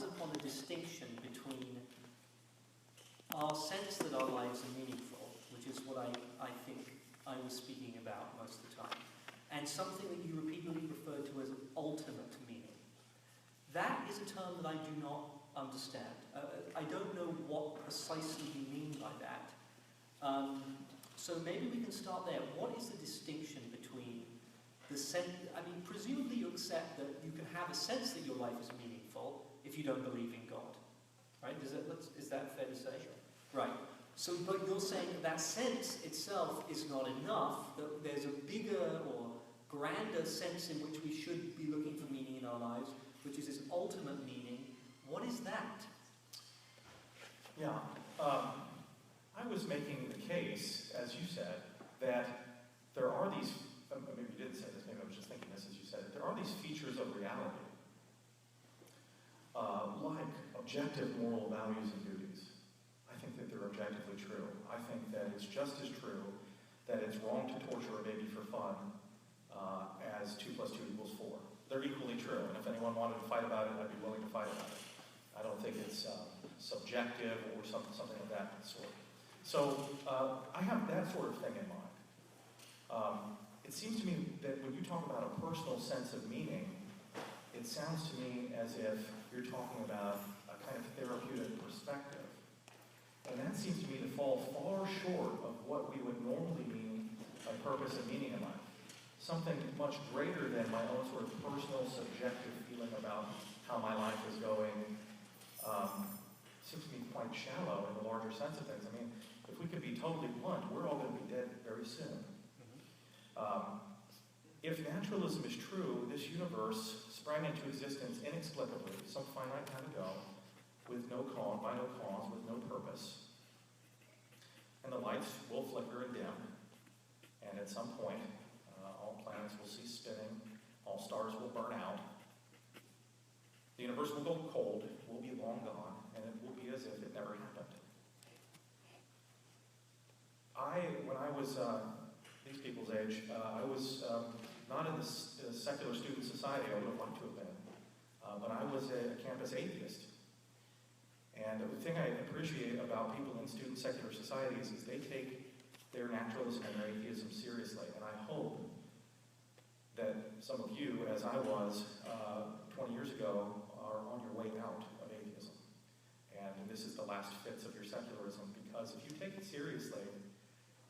relies upon a distinction between our sense that our lives are meaningful, which is what I think I was speaking about most of the time, and something that you repeatedly referred to as ultimate meaning. That is a term that I do not understand. I don't know what precisely you mean by that. So maybe we can start there. What is the distinction between the sense? I mean, presumably you accept that you can have a sense that your life is meaningful if you don't believe in God, right? Is that fair to say? Sure. Right. So, but you're saying that sense itself is not enough, that there's a bigger or grander sense in which we should be looking for meaning in our lives, which is this ultimate meaning. What is that? Yeah. I was making the case, as you said, that there are these, maybe you didn't say this, maybe I was just thinking this as you said it, there are these features of reality, like objective moral values and duties. I think that they're objectively true. I think that it's just as true that it's wrong to torture a baby for fun as 2 + 2 = 4. They're equally true, and if anyone wanted to fight about it, I'd be willing to fight about it. I don't think it's subjective or something of that sort. So I have that sort of thing in mind. It seems to me that when you talk about a personal sense of meaning, it sounds to me as if you're talking about a kind of therapeutic perspective. And that seems to me to fall far short of what we would normally mean by purpose and meaning in life. Something much greater than my own sort of personal, subjective feeling about how my life is going. Seems to me quite shallow in the larger sense of things. I mean, if we could be totally blunt, we're all going to be dead very soon. If naturalism is true, this universe sprang into existence inexplicably some finite time ago, with no cause, by no cause, with no purpose. And the lights will flicker and dim, and at some point, all planets will cease spinning, all stars will burn out, the universe will go cold, will be long gone, and it will be as if it never happened. When I was these people's age, I was not in the secular student society I would have liked to have been, but I was a campus atheist. And the thing I appreciate about people in student secular societies is they take their naturalism and their atheism seriously, and I hope that some of you, as I was 20 years ago, are on your way out of atheism. And this is the last fits of your secularism, because if you take it seriously,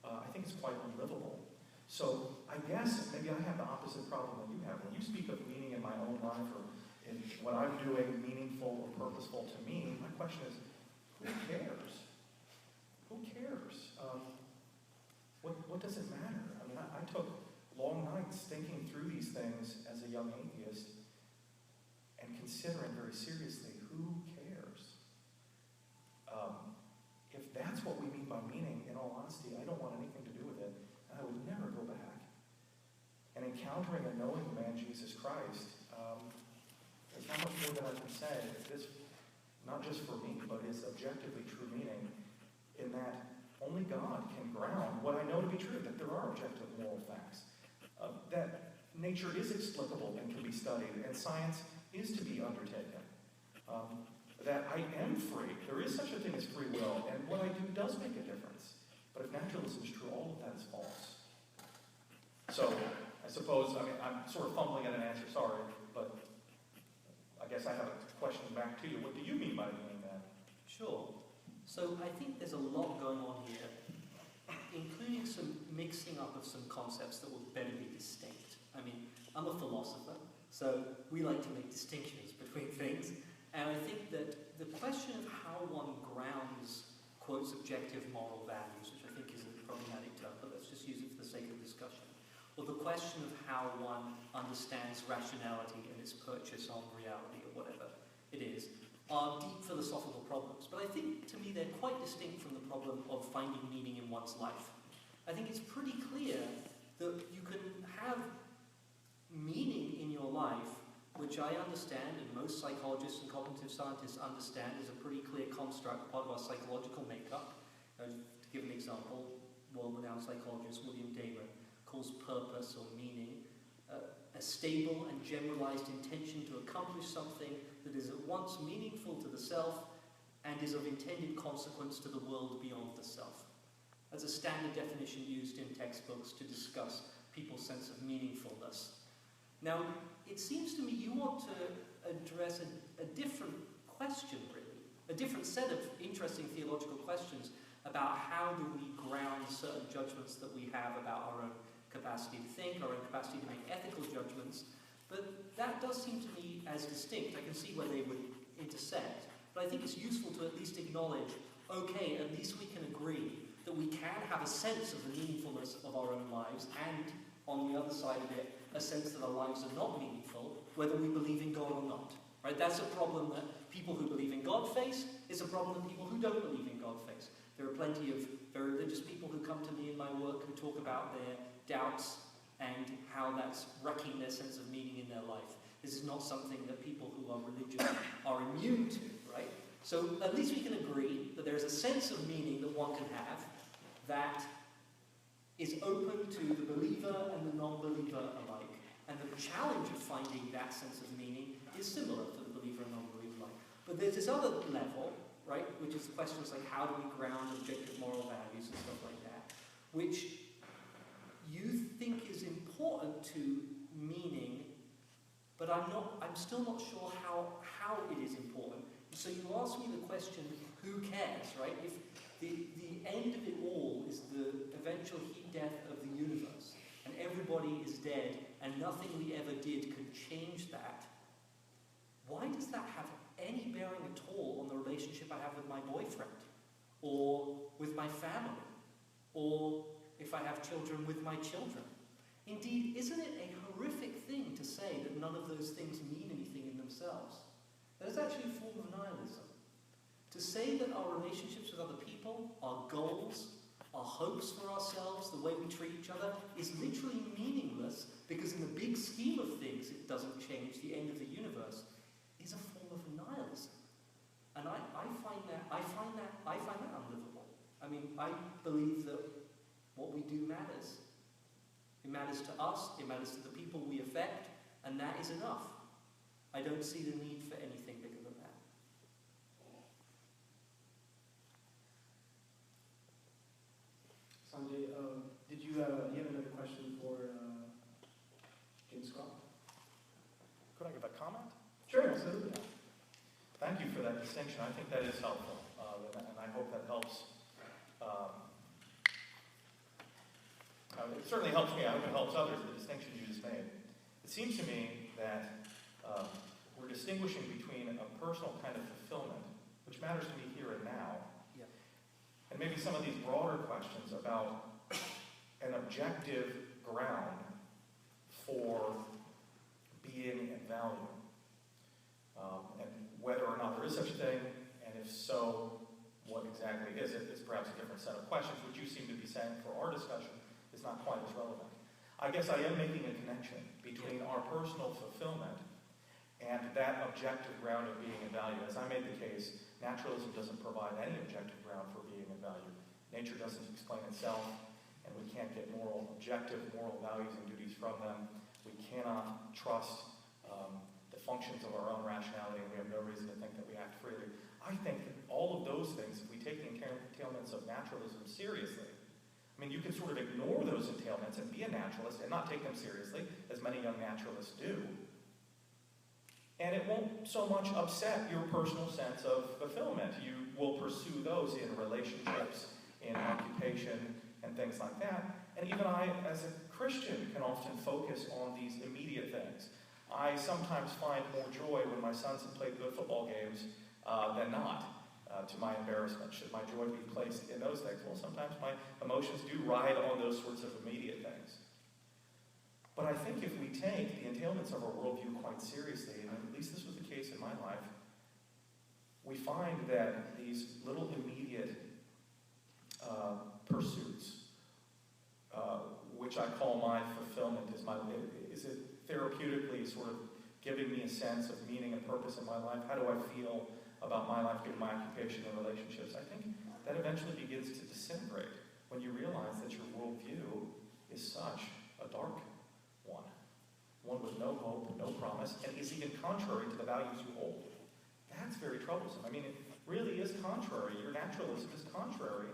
I think it's quite unlivable. So I guess maybe I have the opposite problem that you have. When you speak of meaning in my own life or in what I'm doing meaningful or purposeful to me, my question is, who cares? Who cares? What does it matter? I mean, I took long nights thinking through these things as a young atheist and considering very seriously, who cares? If that's what we mean by meaning, in all honesty, I don't want anything to do with it, and I would never go back. And encountering and knowing the man Jesus Christ, there's not much more that I can say. This, not just for me, but is objectively true meaning, in that only God can ground what I know to be true, that there are objective moral facts, that nature is explicable and can be studied, and science is to be undertaken. That I am free. There is such a thing as free will, and what I do does make a difference. But if naturalism is true, all of that is false. So, I suppose, I'm sort of fumbling at an answer, sorry, but I guess I have a question back to you. What do you mean by meaning then? Sure. So I think there's a lot going on here, including some mixing up of some concepts that would better be distinct. I mean, I'm a philosopher, so we like to make distinctions between things. And I think that the question of how one grounds, quote, subjective moral values, which I think is a problematic term, but let's just use it for the sake of discussion, or the question of how one understands rationality and its purchase on reality, or whatever it is, are deep philosophical problems. But I think, to me, they're quite distinct from the problem of finding meaning in one's life. I think it's pretty clear that you can have meaning in your life, which I understand, and most psychologists and cognitive scientists understand, is a pretty clear construct, part of our psychological makeup. To give an example, world-renowned psychologist William Damon calls purpose or meaning a stable and generalized intention to accomplish something that is at once meaningful to the self and is of intended consequence to the world beyond the self. As a standard definition used in textbooks to discuss people's sense of meaningfulness. Now, it seems to me you want to address a different question, really, a different set of interesting theological questions about how do we ground certain judgments that we have about our own capacity to think, our own capacity to make ethical judgments. But that does seem to me as distinct. I can see where they would intersect. But I think it's useful to at least acknowledge, okay, at least we can agree that we can have a sense of the meaningfulness of our own lives, and on the other side of it, a sense that our lives are not meaningful, whether we believe in God or not. Right? That's a problem that people who believe in God face. It's a problem that people who don't believe in God face. There are plenty of very religious people who come to me in my work who talk about their doubts and how that's wrecking their sense of meaning in their life. This is not something that people who are religious are immune to, right? So at least we can agree that there is a sense of meaning that one can have that is open to the believer and the non-believer alike. And the challenge of finding that sense of meaning is similar for the believer and non-believer alike. But there's this other level, right, which is the questions like how do we ground objective moral values and stuff like that, which you think is important to meaning, but I'm still not sure how it is important. So you ask me the question, who cares, right? If the end of it all is the eventual heat death of the universe, and everybody is dead, and nothing we ever did could change that, why does that have any bearing at all on the relationship I have with my boyfriend, or with my family, or if I have children with my children? Indeed, isn't it a horrific thing to say that none of those things mean anything in themselves? That is actually a form of nihilism. To say that our relationships with other people, our goals, our hopes for ourselves, the way we treat each other, is literally meaningless because in the big scheme of things it doesn't change the end of the universe, is a form of nihilism. And I find that unlivable. I mean, I believe that what we do matters. It matters to us, it matters to the people we affect, and that is enough. I don't see the need for anything bigger than that. Sanjay, did you have another question for James Scott? Could I give a comment? Sure, absolutely. Thank you for that distinction. I think that is helpful, and I hope that helps. It certainly helps me. I hope it helps others, the distinction you just made. It seems to me that we're distinguishing between a personal kind of fulfillment, which matters to me here and now, and maybe some of these broader questions about an objective ground for being and value, and whether or not there is such a thing, and if so, what exactly is it? It's perhaps a different set of questions, which you seem to be saying for our discussion is not quite as relevant. I guess I am making a connection between our personal fulfillment and that objective ground of being and value. As I made the case, naturalism doesn't provide any objective ground for being and value. Nature doesn't explain itself, and we can't get objective moral values and duties from them. We cannot trust the functions of our own rationality, and we have no reason to think that we act freely. I think that all of those things, if we take the entailments of naturalism seriously, I mean, you can sort of ignore those entailments and be a naturalist and not take them seriously, as many young naturalists do. And it won't so much upset your personal sense of fulfillment. You will pursue those in relationships, in occupation, and things like that. And even I, as a Christian, can often focus on these immediate things. I sometimes find more joy when my sons have played good football games than not. To my embarrassment, should my joy be placed in those things? Well, sometimes my emotions do ride on those sorts of immediate things. But I think if we take the entailments of our worldview quite seriously, and at least this was the case in my life, we find that these little immediate pursuits, which I call my fulfillment, is it therapeutically sort of giving me a sense of meaning and purpose in my life? How do I feel about my life, given my occupation and relationships? I think that eventually begins to disintegrate when you realize that your worldview is such a dark one with no hope, no promise, and is even contrary to the values you hold. naturalism is contrary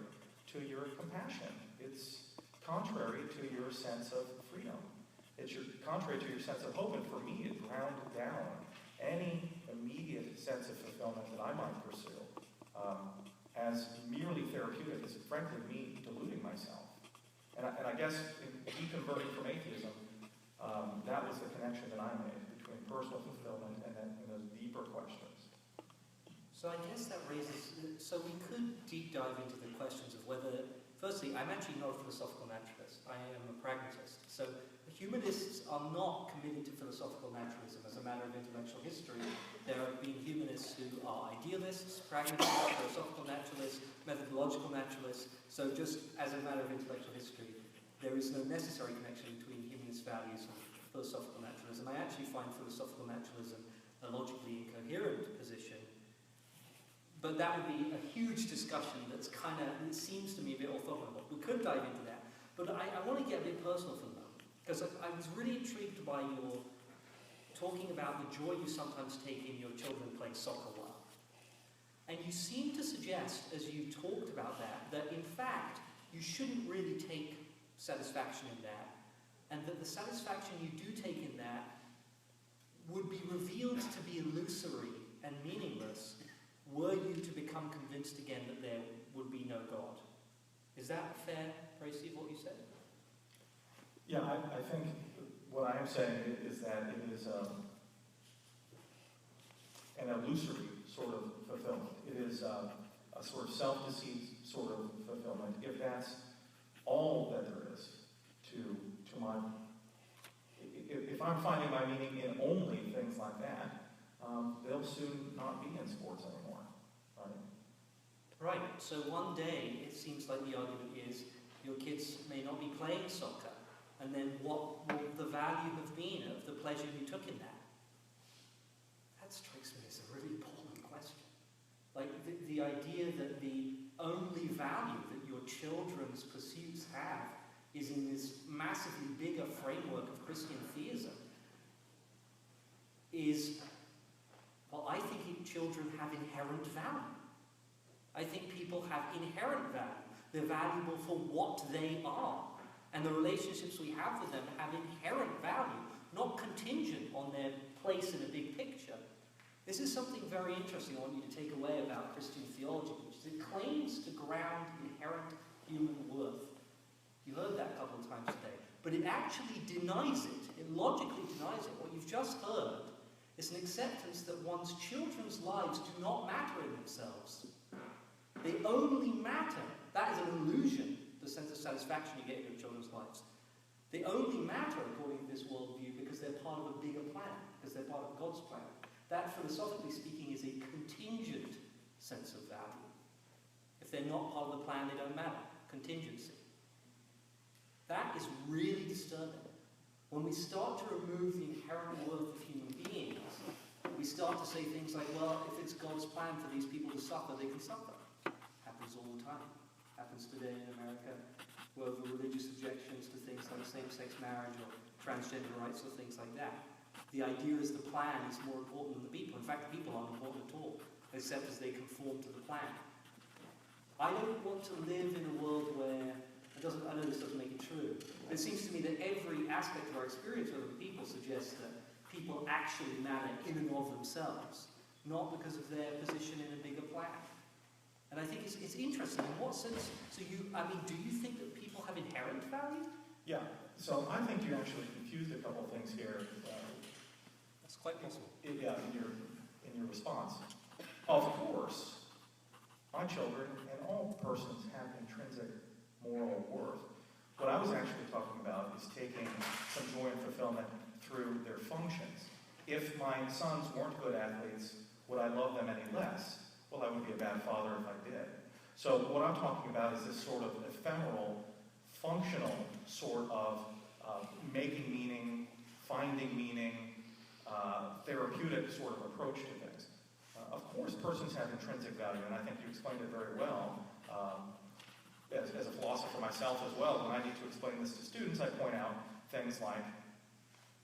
to your compassion. It's contrary to your sense of freedom. It's contrary to your sense of hope, and for me, it ground down any immediate sense of fulfillment that I might pursue as merely therapeutic, as frankly me deluding myself. And I guess in deconverting from atheism, that was the connection that I made between personal fulfillment and those deeper questions. So I guess that raises, so we could deep dive into the questions of whether, firstly, I'm actually not a philosophical naturalist. I am a pragmatist. So humanists are not committed to philosophical naturalism as a matter of intellectual history. There have been humanists who are idealists, pragmatists, philosophical naturalists, methodological naturalists. So just as a matter of intellectual history, there is no necessary connection between humanist values and philosophical naturalism. I actually find philosophical naturalism a logically incoherent position. But that would be a huge discussion that's kind of, it seems to me a bit orthogonal. We could dive into that. But I want to get a bit personal for a moment, because I was really intrigued by your talking about the joy you sometimes take in your children playing soccer well. And you seem to suggest, as you talked about that in fact, you shouldn't really take satisfaction in that, and that the satisfaction you do take in that would be revealed to be illusory and meaningless were you to become convinced again that there would be no God. Is that fair, Tracy, what you said? Yeah, I think what I am saying is that it is an illusory sort of fulfillment. It is a sort of self-deceit sort of fulfillment. If that's all that there is to my... If I'm finding my meaning in only things like that, they'll soon not be in sports anymore, right? Right. So one day, it seems like the argument is your kids may not be playing soccer, and then what will the value have been of the pleasure you took in that? That strikes me as a really important question. Like the idea that the only value that your children's pursuits have is in this massively bigger framework of Christian theism is, well, I think children have inherent value. I think people have inherent value. They're valuable for what they are. And the relationships we have with them have inherent value, not contingent on their place in a big picture. This is something very interesting I want you to take away about Christian theology, which is it claims to ground inherent human worth. You heard that a couple of times today. But it actually denies it. It logically denies it. What you've just heard is an acceptance that one's children's lives do not matter in themselves. They only matter. That is an illusion, the sense of satisfaction you get in your children's lives. They only matter, according to this worldview, because they're part of a bigger plan, because they're part of God's plan. That, philosophically speaking, is a contingent sense of value. If they're not part of the plan, they don't matter. Contingency. That is really disturbing. When we start to remove the inherent worth of human beings, we start to say things like, well, if it's God's plan for these people to suffer, they can suffer. Happens all the time. Happens today in America, where over religious objections to things like same-sex marriage or transgender rights or things like that. The idea is the plan is more important than the people. In fact, the people aren't important at all, except as they conform to the plan. I don't want to live in a world where, I know this doesn't make it true, but it seems to me that every aspect of our experience with other people suggests that people actually matter in and of themselves, not because of their position in a bigger plan. And I think it's interesting. In what sense? So do you think that people have inherent value? Yeah. So I think you actually confused a couple of things here. That's quite possible. In your response. Of course, my children and all persons have intrinsic moral worth. What I was actually talking about is taking some joy and fulfillment through their functions. If my sons weren't good athletes, would I love them any less? Well, I would be a bad father if I did. So what I'm talking about is this sort of ephemeral, functional sort of making meaning, finding meaning, therapeutic sort of approach to things. Of course, persons have intrinsic value, and I think you explained it very well. As a philosopher myself as well, when I need to explain this to students, I point out things like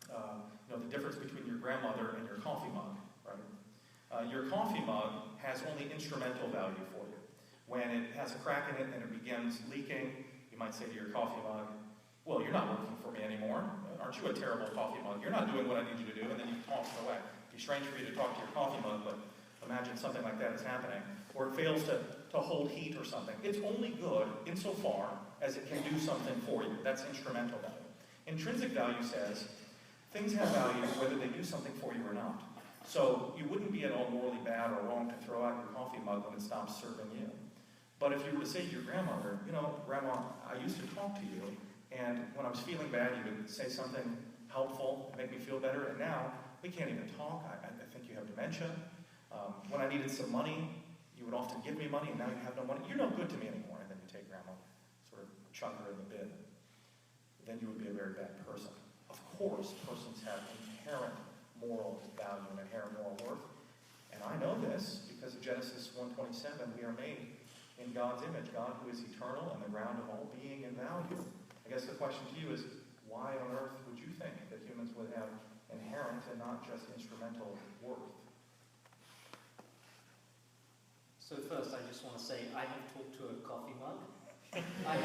the difference between your grandmother and your coffee mug, right? Your coffee mug has only instrumental value for you. When it has a crack in it and it begins leaking, you might say to your coffee mug, well, you're not working for me anymore. Aren't you a terrible coffee mug? You're not doing what I need you to do, and then you toss it away. It'd be strange for you to talk to your coffee mug, but imagine something like that is happening. Or it fails to hold heat or something. It's only good insofar as it can do something for you. That's instrumental value. Intrinsic value says things have value whether they do something for you or not. So you wouldn't be at all morally bad or wrong to throw out your coffee mug when it stops serving you. But if you were to say to your grandmother, you know, Grandma, I used to talk to you, and when I was feeling bad, you would say something helpful and make me feel better, and now we can't even talk. I think you have dementia. When I needed some money, you would often give me money, and now you have no money. You're no good to me anymore. And then you take Grandma, sort of chuck her in the bin. Then you would be a very bad person. Of course, persons have inherent moral value and inherent moral worth. And I know this because of Genesis 1:27. We are made in God's image, God who is eternal and the ground of all being and value. I guess the question to you is, why on earth would you think that humans would have inherent and not just instrumental worth? So first, I just want to say I have talked to a coffee mug. I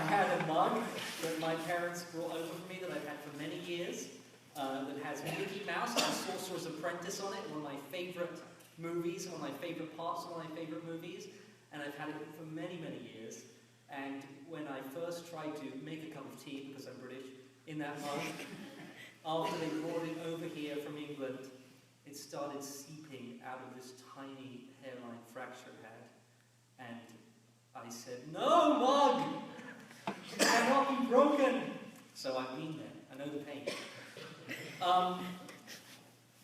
had a mug that my parents brought over for me that I've had for many years, that has Mickey Mouse and Sorcerer's Apprentice on it, one of my favorite movies, one of my favorite parts of one of my favorite movies, and I've had it for many, many years. And when I first tried to make a cup of tea, because I'm British, in that mug, after they brought it over here from England, it started seeping out of this tiny hairline fracture it had. And I said, "No, mug! It cannot be broken!" So I've been there. I know the pain.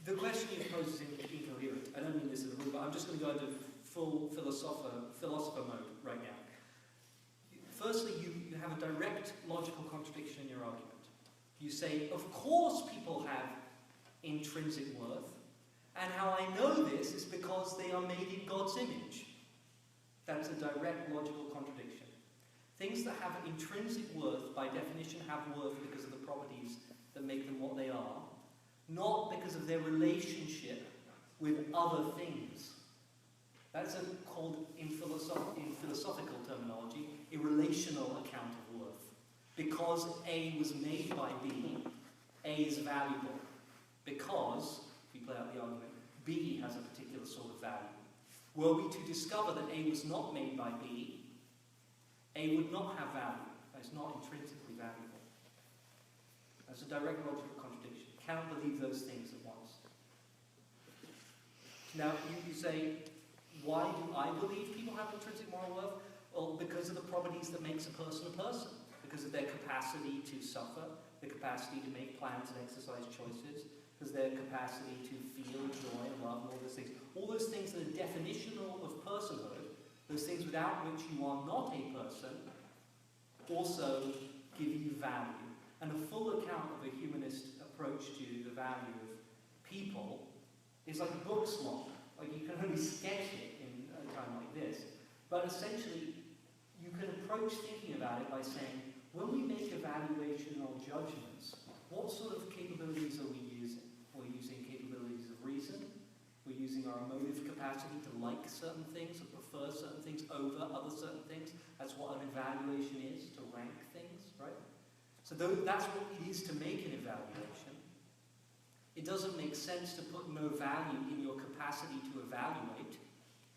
The question you pose is incoherent. I don't mean this as a rule, but I'm just going to go into full philosopher mode right now. Firstly, you have a direct logical contradiction in your argument. You say, of course people have intrinsic worth, and how I know this is because they are made in God's image. That's a direct logical contradiction. Things that have intrinsic worth, by definition, have worth because of the properties that make them what they are, not because of their relationship with other things. That's called, in philosophical terminology, a relational account of worth. Because A was made by B, A is valuable. Because, if you play out the argument, B has a particular sort of value. Were we to discover that A was not made by B, A would not have value. It's not intrinsically valuable. That's a direct logical contradiction. Cannot believe those things at once. Now, you say, why do I believe people have intrinsic moral worth? Well, because of the properties that makes a person, because of their capacity to suffer, the capacity to make plans and exercise choices, because their capacity to feel joy and love and all those things. All those things that are definitional of personhood, those things without which you are not a person, also give you value. And a full account of a humanist approach to the value of people is like a book slot. Like, you can only sketch it in a time like this. But essentially, you can approach thinking about it by saying, when we make evaluation or judgments, what sort of capabilities are we using? We're using capabilities of reason. We're using our emotive capacity to like certain things or prefer certain things over other certain things. That's what an evaluation is, to rank things, right? So that's what it is to make an evaluation. It doesn't make sense to put no value in your capacity to evaluate.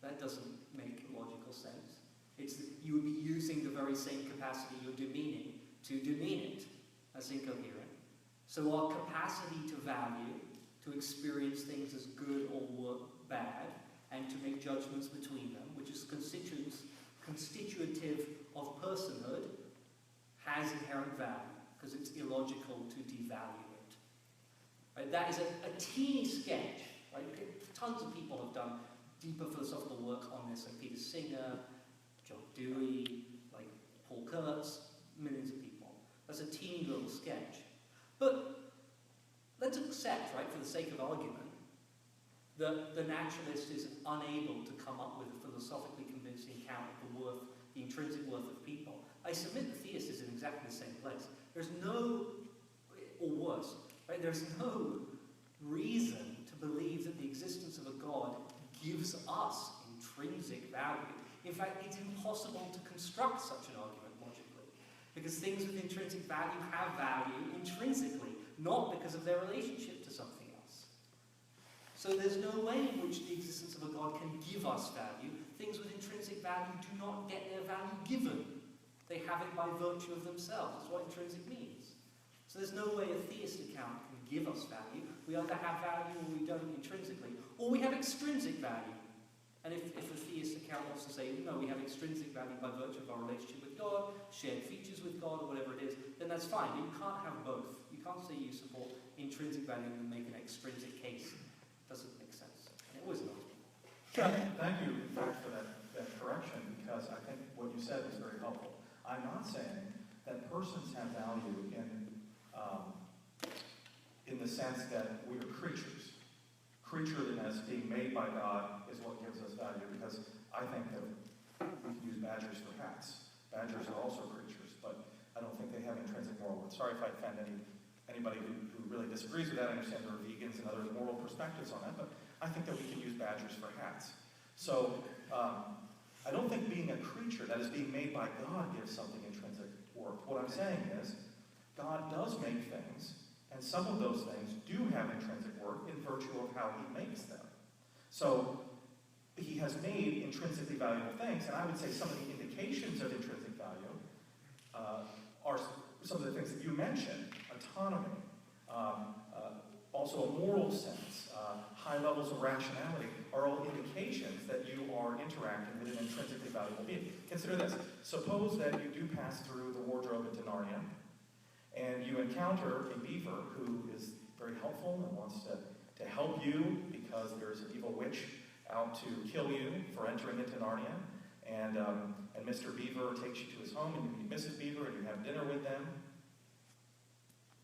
That doesn't make logical sense. It's that you would be using the very same capacity you're demeaning to demean it. That's incoherent. So our capacity to value, to experience things as good or bad, and to make judgments between them, which is constitutive of personhood, has inherent value, because it's illogical to devalue it. Right? That is a teeny sketch. Right? Tons of people have done deeper philosophical work on this, like Peter Singer, John Dewey, like Paul Kurtz, millions of people. That's a teeny little sketch. But let's accept, right, for the sake of argument, that the naturalist is unable to come up with a philosophically convincing account of the intrinsic worth of people. I submit the theist is in exactly the same place. There's no, or worse, right, there's no reason to believe that the existence of a God gives us intrinsic value. In fact, it's impossible to construct such an argument logically, because things with intrinsic value have value intrinsically, not because of their relationship to something else. So there's no way in which the existence of a God can give us value. Things with intrinsic value do not get their value given. They have it by virtue of themselves. That's what intrinsic means. So there's no way a theist account can give us value. We either have value or we don't intrinsically, or we have extrinsic value. And if a theist account wants to say, no, we have extrinsic value by virtue of our relationship with God, shared features with God, or whatever it is, then that's fine. But you can't have both. You can't say you support intrinsic value and make an extrinsic case. It doesn't make sense. And it always not. Thank you, in fact, for that correction, because I think what you said was very helpful. I'm not saying that persons have value in the sense that we are creatures. Creatureliness, being made by God, is what gives us value, because I think that we can use badgers for hats. Badgers are also creatures, but I don't think they have intrinsic moral worth. Sorry if I offend anybody who really disagrees with that. I understand there are vegans and other moral perspectives on that, but I think that we can use badgers for hats. So I don't think being a creature, that is being made by God, gives something intrinsic worth. What I'm saying is, God does make things, and some of those things do have intrinsic worth in virtue of how he makes them. So he has made intrinsically valuable things, and I would say some of the indications of intrinsic value are some of the things that you mentioned: autonomy, also a moral sense, high levels of rationality are all indications that you are interacting with an intrinsically valuable being. Consider this. Suppose that you do pass through the wardrobe into Narnia, and you encounter a beaver who is very helpful and wants to help you because there's an evil witch out to kill you for entering into Narnia. And Mr. Beaver takes you to his home, and you meet Mrs. Beaver, and you have dinner with them.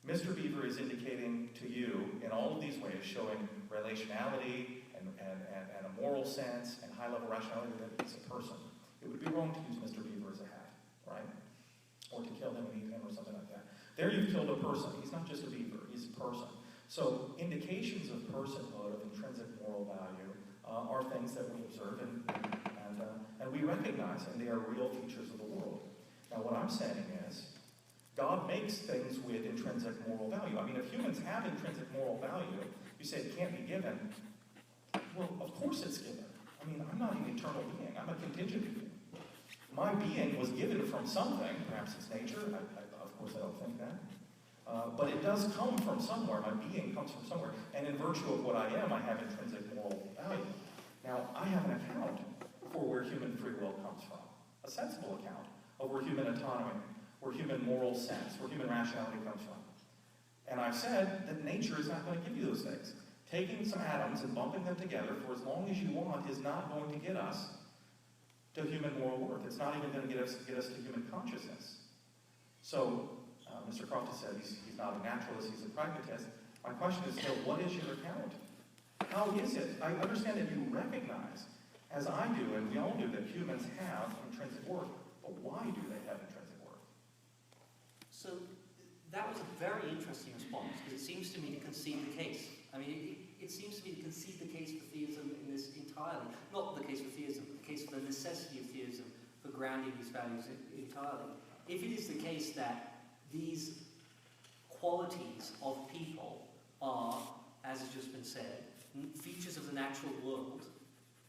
Mr. Beaver is indicating to you in all of these ways, showing relationality and a moral sense and high-level rationality, that he's a person. It would be wrong to use Mr. Beaver as a hat, right? Or to kill him and eat him or something like that. There you've killed a person. He's not just a beaver, he's a person. So indications of personhood, of intrinsic moral value, are things that we observe and we recognize, and they are real features of the world. Now what I'm saying is, God makes things with intrinsic moral value. I mean, if humans have intrinsic moral value, you say it can't be given. Well, of course it's given. I mean, I'm not an eternal being. I'm a contingent being. My being was given from something. Perhaps it's nature. Of course, I don't think that. But it does come from somewhere. My being comes from somewhere. And in virtue of what I am, I have intrinsic moral value. Now, I have an account for where human free will comes from. A sensible account of where human autonomy, where human moral sense, where human rationality comes from. And I've said that nature is not going to give you those things. Taking some atoms and bumping them together for as long as you want is not going to get us to human moral worth. It's not even going to get us to human consciousness. So, Mr. Croft has said he's not a naturalist, he's a pragmatist. My question is still, what is your account? How is it? I understand that you recognize, as I do, and we all do, that humans have intrinsic worth. But why do they have intrinsic worth? So that was a very interesting response, because it seems to me to concede the case. I mean, it seems to me to concede the case for theism in this entirely. Not the case for theism, but the case for the necessity of theism for grounding these values entirely. If it is the case that these qualities of people are, as has just been said, features of the natural world,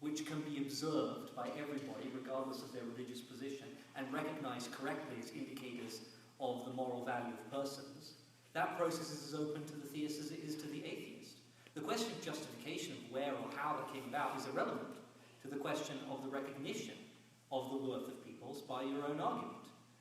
which can be observed by everybody, regardless of their religious position, and recognized correctly as indicators of the moral value of persons, that process is as open to the theist as it is to the atheist. The question of justification of where or how that came about is irrelevant to the question of the recognition of the worth of peoples by your own argument.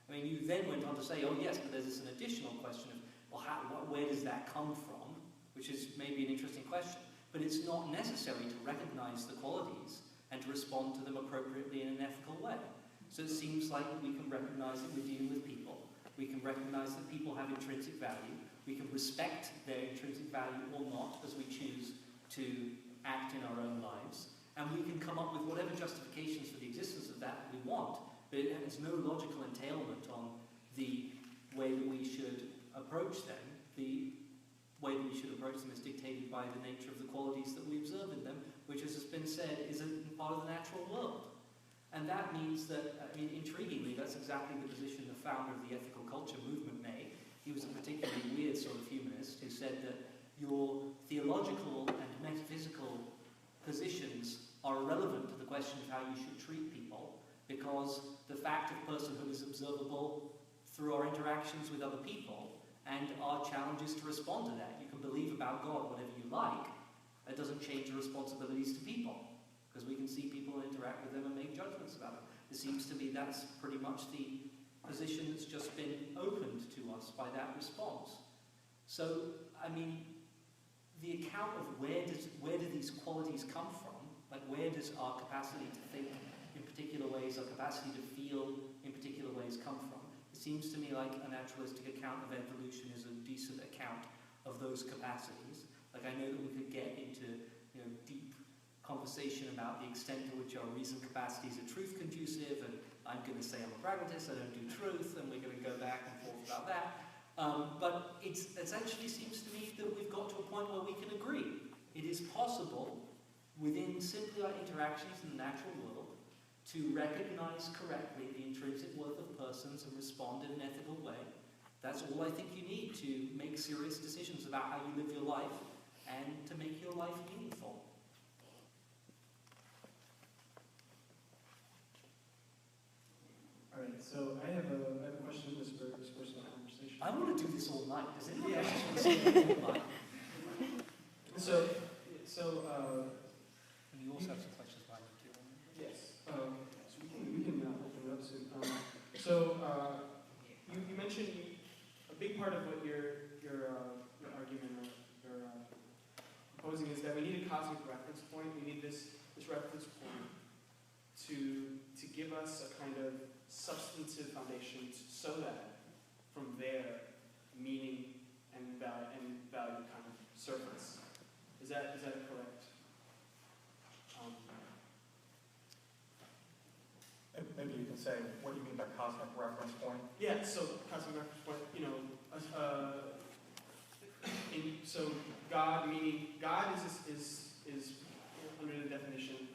I mean, you then went on to say, oh yes, but there's an additional question of, well, where does that come from? Which is maybe an interesting question. But it's not necessary to recognize the qualities and to respond to them appropriately in an ethical way. So it seems like we can recognize that we're dealing with people. We can recognize that people have intrinsic value. We can respect their intrinsic value or not as we choose to act in our own lives. And we can come up with whatever justifications for the existence of that we want. But it has no logical entailment on the way that we should approach them. The way that we should approach them is dictated by the nature of the qualities that we observe in them, which, as has been said, is a part of the natural world. And that means that, I mean, intriguingly, that's exactly the position the founder of the ethical culture movement made. He was a particularly weird sort of humanist who said that your theological and metaphysical positions are irrelevant to the question of how you should treat people, because the fact of personhood is observable through our interactions with other people, and our challenge is to respond to that. You can believe about God whatever you like, that doesn't change your responsibilities to people, because we can see people and interact with them and make judgments about them. It seems to me that's pretty much the position that's just been opened to us by that response. So, I mean, the account of where do these qualities come from, like where does our capacity to think in particular ways, our capacity to feel in particular ways come from? It seems to me like a naturalistic account of evolution is a decent account of those capacities. Like, I know that we could get into, you know, deep conversation about the extent to which our reason capacities are truth conducive, and I'm going to say I'm a pragmatist, I don't do truth, and we're going to go back and forth about that. But it actually seems to me that we've got to a point where we can agree. It is possible, within simply our interactions in the natural world, to recognize correctly the intrinsic worth of persons and respond in an ethical way. That's all I think you need to make serious decisions about how you live your life and to make your life meaningful. All right, so I have a question that spurs personal conversation. I want to do this all night. Does anyone else just want to say anything all night? So, And you also have some questions by me too. yes, so we can open it up soon. You mentioned a big part of what your argument or your proposing is that we need a cosmic reference point. We need this reference point to give us a kind of substantive foundation so that from there meaning and value kind of surface. Is that correct? Maybe you can say what you mean by cosmic reference point. Yeah, so cosmic reference point, so God, meaning God is under the definition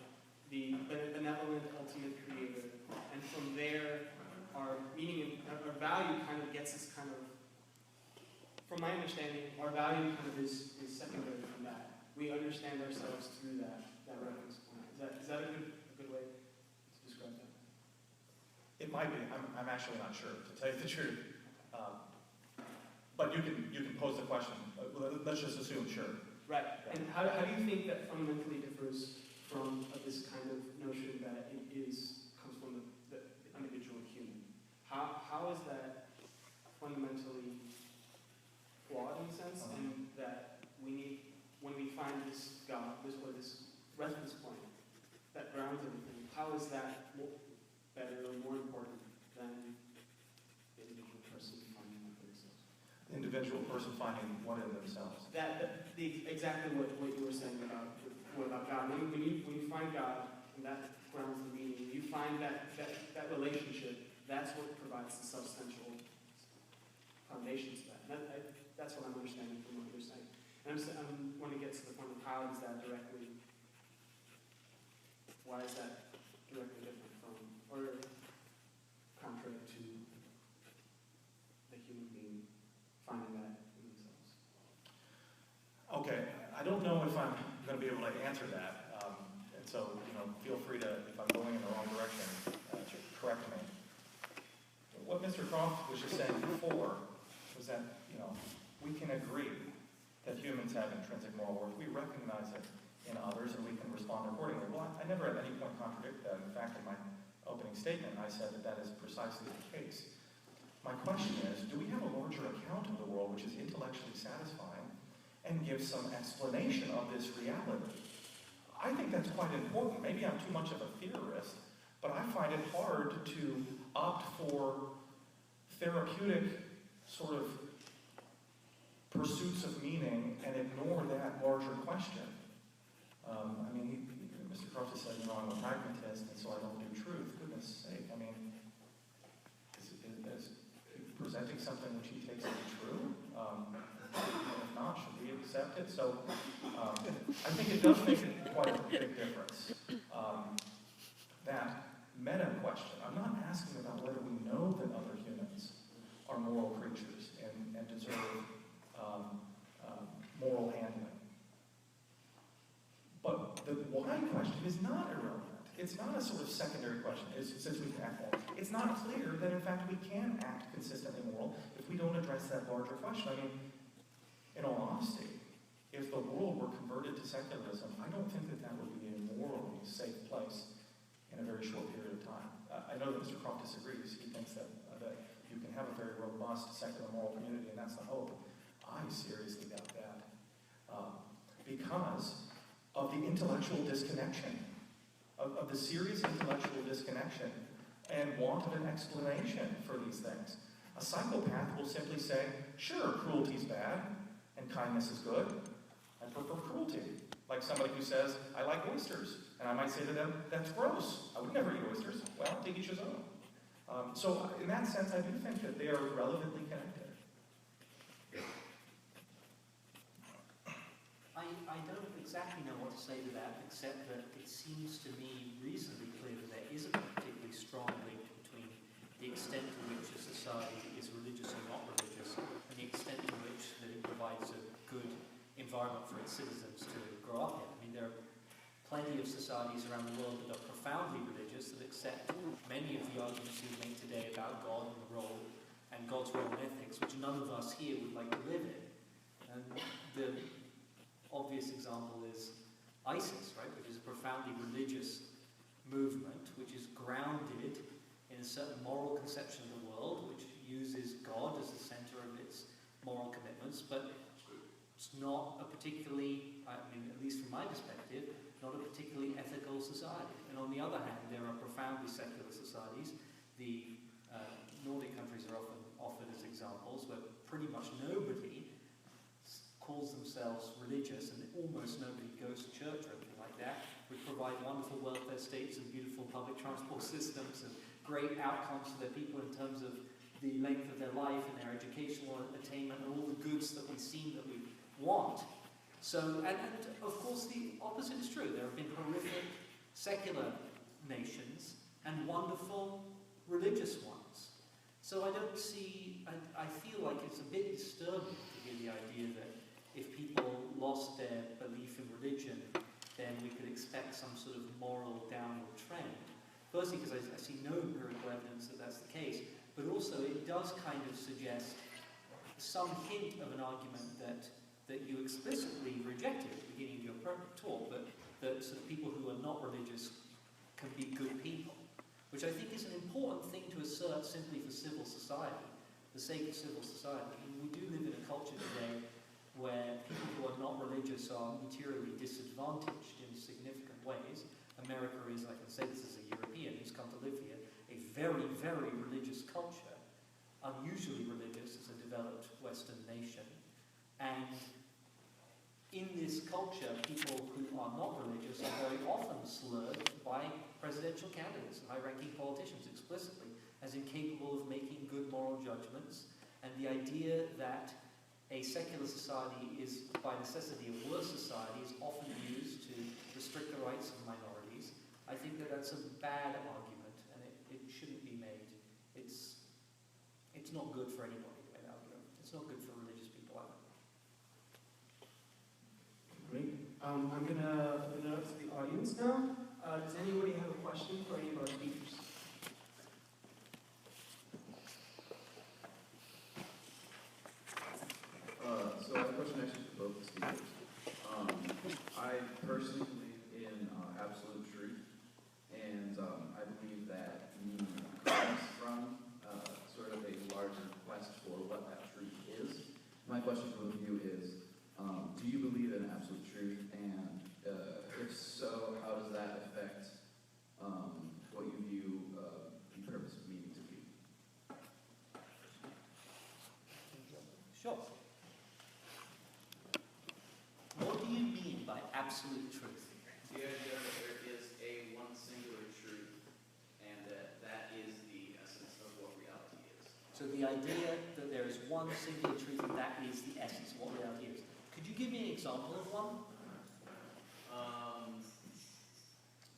the benevolent ultimate creator, and from there our meaning and our value kind of gets us kind of, from my understanding, our value kind of is secondary from that. We understand ourselves through that reference point. Is that a good way to describe that? It might be. I'm actually not sure, to tell you the truth. But you can pose the question. Let's just assume, sure. Right. And how do you think that fundamentally differs from this kind of notion that it comes from the individual human? How is that fundamentally flawed in a sense, and that we need, when we find this God, this reference point that grounds everything, how is that better or more important than the individual person finding that for themselves? The individual person finding what in themselves. Exactly what you were saying about God. When you find God, and that grounds the meaning, when you find that relationship, that's what provides the substantial foundation to that. That's what I'm understanding from what you're saying. And I want to get to the point of how is that directly, why is that directly different from, or contrary to the human being finding that in themselves? Okay, I don't know if I'm going to be able to answer that, and so feel free to, if I'm going in the wrong direction, to correct me. What Mr. Croft was just saying before was that we can agree that humans have intrinsic moral worth. We recognize it in others, and we can respond accordingly. Well, I never at any point contradict that. In fact, in my opening statement, I said that is precisely the case. My question is, do we have a larger account of the world which is intellectually satisfying and gives some explanation of this reality? I think that's quite important. Maybe I'm too much of a theorist, but I find it hard to opt for therapeutic sort of pursuits of meaning and ignore that larger question. Mr. Croft said, I'm a pragmatist, and so I don't do truth. Goodness sake, is presenting something which he takes to be true? If not, should we accept it? So I think it does make quite a big difference that The why question is not irrelevant. It's not a sort of secondary question, since we can act moral. It's not clear that, in fact, we can act consistently moral if we don't address that larger question. I mean, in all honesty, if the world were converted to secularism, I don't think that that would be a morally safe place in a very short period of time. I know that Mr. Croft disagrees. He thinks that you can have a very robust secular moral community, and that's the hope. I seriously doubt that because of the intellectual disconnection, of the serious intellectual disconnection and want of an explanation for these things. A psychopath will simply say, sure, cruelty is bad and kindness is good. I prefer cruelty. Like somebody who says, I like oysters. And I might say to them, that's gross. I would never eat oysters. Well, to each his own. So in that sense, I do think that they are relevantly connected. I don't exactly know what to say to that, except that it seems to me reasonably clear that there isn't a particularly strong link between the extent to which a society is religious or not religious, and the extent to which that it provides a good environment for its citizens to grow up in. I mean, there are plenty of societies around the world that are profoundly religious, that accept many of the arguments we make today about God and the role, and God's role in ethics, which none of us here would like to live in. And the obvious example is ISIS, right, which is a profoundly religious movement, which is grounded in a certain moral conception of the world, which uses God as the center of its moral commitments, but it's not a particularly, I mean, at least from my perspective, not a particularly ethical society. And on the other hand, there are profoundly secular societies. The Nordic countries are often offered as examples where pretty much nobody calls themselves religious and almost nobody goes to church or anything like that, which provide wonderful welfare states and beautiful public transport systems and great outcomes for their people in terms of the length of their life and their educational attainment and all the goods that we seem that we want. So, and of course the opposite is true. There have been horrific secular nations and wonderful religious ones. So I don't see, I feel like it's a bit disturbing to hear the idea that if people lost their belief in religion, then we could expect some sort of moral downward trend. Firstly, because I see no empirical evidence that that's the case, but also it does kind of suggest some hint of an argument that you explicitly rejected at the beginning of your talk, that sort of people who are not religious can be good people, which I think is an important thing to assert simply for civil society, the sake of civil society. I mean, we do live in a culture today where people who are not religious are materially disadvantaged in significant ways. America is, I can say this as a European who's come to live here, a very, very religious culture, unusually religious as a developed Western nation. And in this culture, people who are not religious are very often slurred by presidential candidates and high-ranking politicians explicitly as incapable of making good moral judgments. And the idea that a secular society is, by necessity, a worse society is often used to restrict the rights of minorities. I think that that's a bad argument, and it shouldn't be made. It's not good for anybody, the way that argument. It's not good for religious people either. Great. I'm gonna open it up to the audience now. Does anybody have a question for any of our speakers? So I have a question actually for both the speakers. I personally believe in absolute truth, and I believe that meaning comes from sort of a larger quest for what that truth is. My question for both of you is, do you believe in absolute truth, and if so, how does that affect what you view the purpose of meaning to be? Sure. What do you mean by absolute truth? The idea that there is a one singular truth, and that is the essence of what reality is. So the idea that there is one singular truth and that is the essence of what reality is. Could you give me an example of one?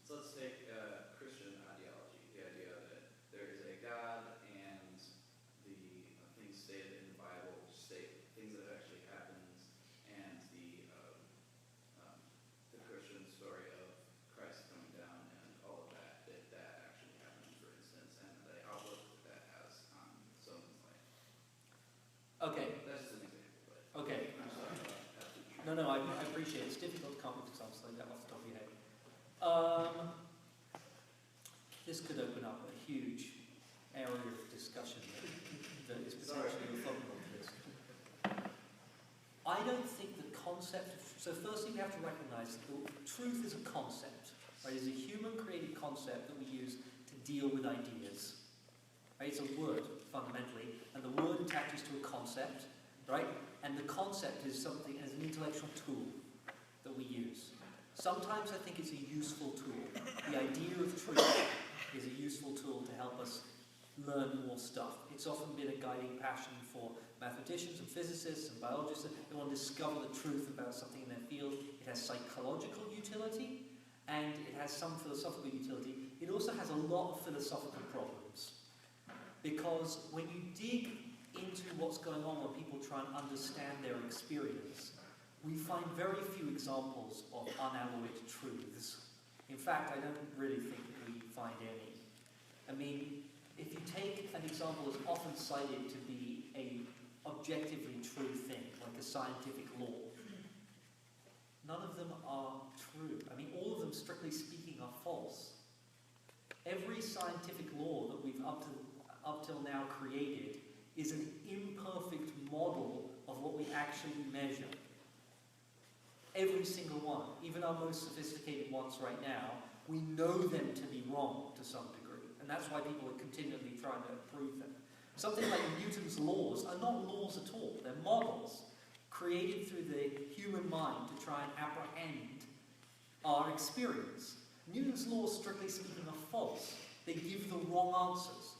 So let's take Christian ideology, the idea that there is a God and the things stated in the Bible state things that have actually happened, and the Christian story of appreciate it's difficult to come up with examples like that off the top of your head. This could open up a huge area of discussion that is potentially orthogonal to this. I don't think the concept, so firstly we have to recognize that truth is a concept, right? It's a human-created concept that we use to deal with ideas. Right? It's a word, fundamentally, and the word attaches to a concept, right? And the concept is something as an intellectual tool that we use. Sometimes I think it's a useful tool. The idea of truth is a useful tool to help us learn more stuff. It's often been a guiding passion for mathematicians and physicists and biologists. They want to discover the truth about something in their field. It has psychological utility, and it has some philosophical utility. It also has a lot of philosophical problems. Because when you dig into what's going on when people try and understand their experience, we find very few examples of unalloyed truths. In fact, I don't really think that we find any. I mean, if you take an example that's often cited to be an objectively true thing, like a scientific law, none of them are true. I mean, all of them, strictly speaking, are false. Every scientific law that we've up till now created is an imperfect model of what we actually measure. Every single one, even our most sophisticated ones right now, we know them to be wrong to some degree. And that's why people are continually trying to prove them. Something like Newton's laws are not laws at all. They're models created through the human mind to try and apprehend our experience. Newton's laws, strictly speaking, are false. They give the wrong answers.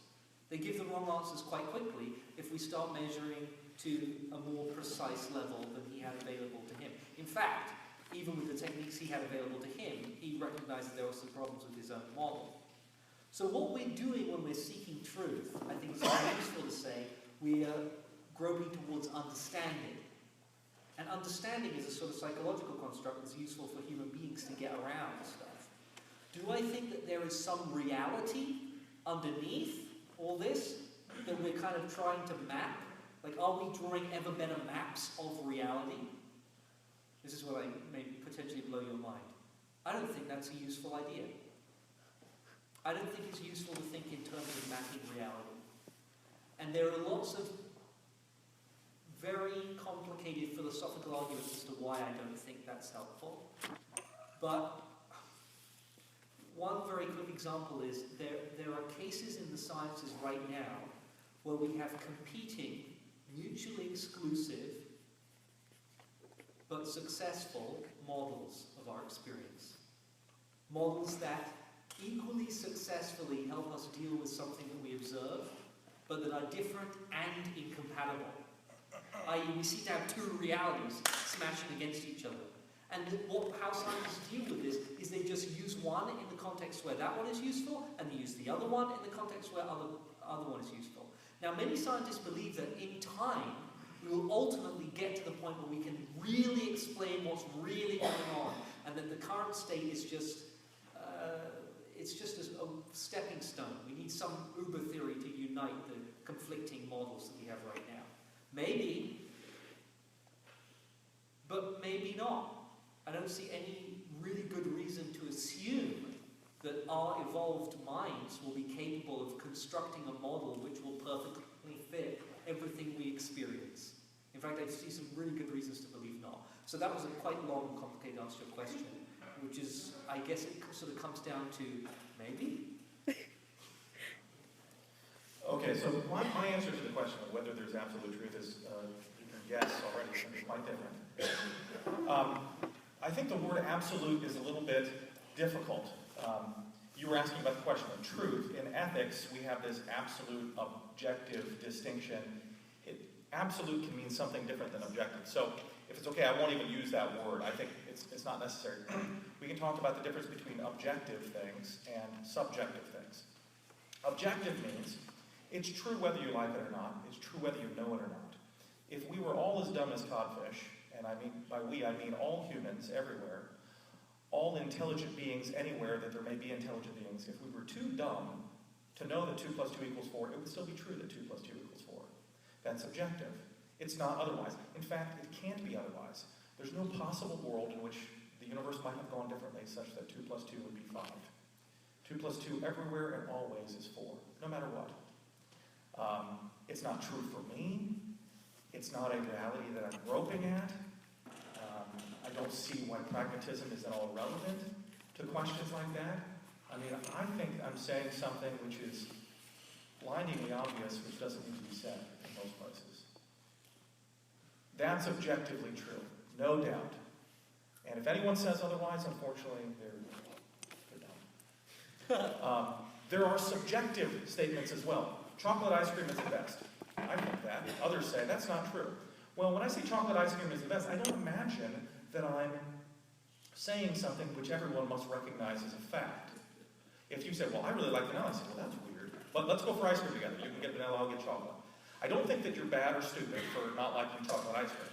They give the wrong answers quite quickly if we start measuring to a more precise level than he had available to him. In fact, even with the techniques he had available to him, he recognized that there were some problems with his own model. So what we're doing when we're seeking truth, I think it's very useful to say, we are groping towards understanding. And understanding is a sort of psychological construct that's useful for human beings to get around stuff. Do I think that there is some reality underneath all this that we're kind of trying to map? Like, are we drawing ever better maps of reality? This is what I may potentially blow your mind. I don't think that's a useful idea. I don't think it's useful to think in terms of mapping reality. And there are lots of very complicated philosophical arguments as to why I don't think that's helpful. But one very quick example is there are cases in the sciences right now where we have competing, mutually exclusive, but successful models of our experience. Models that equally successfully help us deal with something that we observe, but that are different and incompatible. I.e., we seem to have two realities smashing against each other. And how scientists deal with this is they just use one in the context where that one is useful, and they use the other one in the context where other one is useful. Now, many scientists believe that in time, we will ultimately get to the point where we can really explain what's really going on, and that the current state is just, it's just a stepping stone. We need some Uber theory to unite the conflicting models that we have right now. Maybe, but maybe not. I don't see any really good reason to assume that our evolved minds will be capable of constructing a model which will perfectly fit everything we experience. In fact, I see some really good reasons to believe not. So that was a quite long and complicated answer to your question, which is, I guess it sort of comes down to maybe? Okay, so my answer to the question of whether there's absolute truth is yes already, and it's quite different. I think the word absolute is a little bit difficult. You were asking about the question of truth. In ethics, we have this absolute objective distinction. Absolute can mean something different than objective. So if it's okay, I won't even use that word. I think it's not necessary. We can talk about the difference between objective things and subjective things. Objective means it's true whether you like it or not. It's true whether you know it or not. If we were all as dumb as codfish, and I mean by we, I mean all humans everywhere, all intelligent beings anywhere that there may be intelligent beings, if we were too dumb to know that 2 + 2 = 4, it would still be true that 2 + 2 = 4. That's objective. It's not otherwise. In fact, it can't be otherwise. There's no possible world in which the universe might have gone differently such that 2 plus 2 would be 5. 2 plus 2 everywhere and always is 4, no matter what. It's not true for me. It's not a reality that I'm groping at. I don't see why pragmatism is at all relevant to questions like that. I mean, I think I'm saying something which is blindingly obvious, which doesn't need to be said in most places. That's objectively true, no doubt. And if anyone says otherwise, unfortunately, they're dumb. There are subjective statements as well. Chocolate ice cream is the best. I think that. Others say that's not true. Well, when I say chocolate ice cream is the best, I don't imagine that I'm saying something which everyone must recognize as a fact. If you say, well, I really like vanilla, I say, well, that's weird. But let's go for ice cream together. You can get vanilla, I'll get chocolate. I don't think that you're bad or stupid for not liking chocolate ice cream.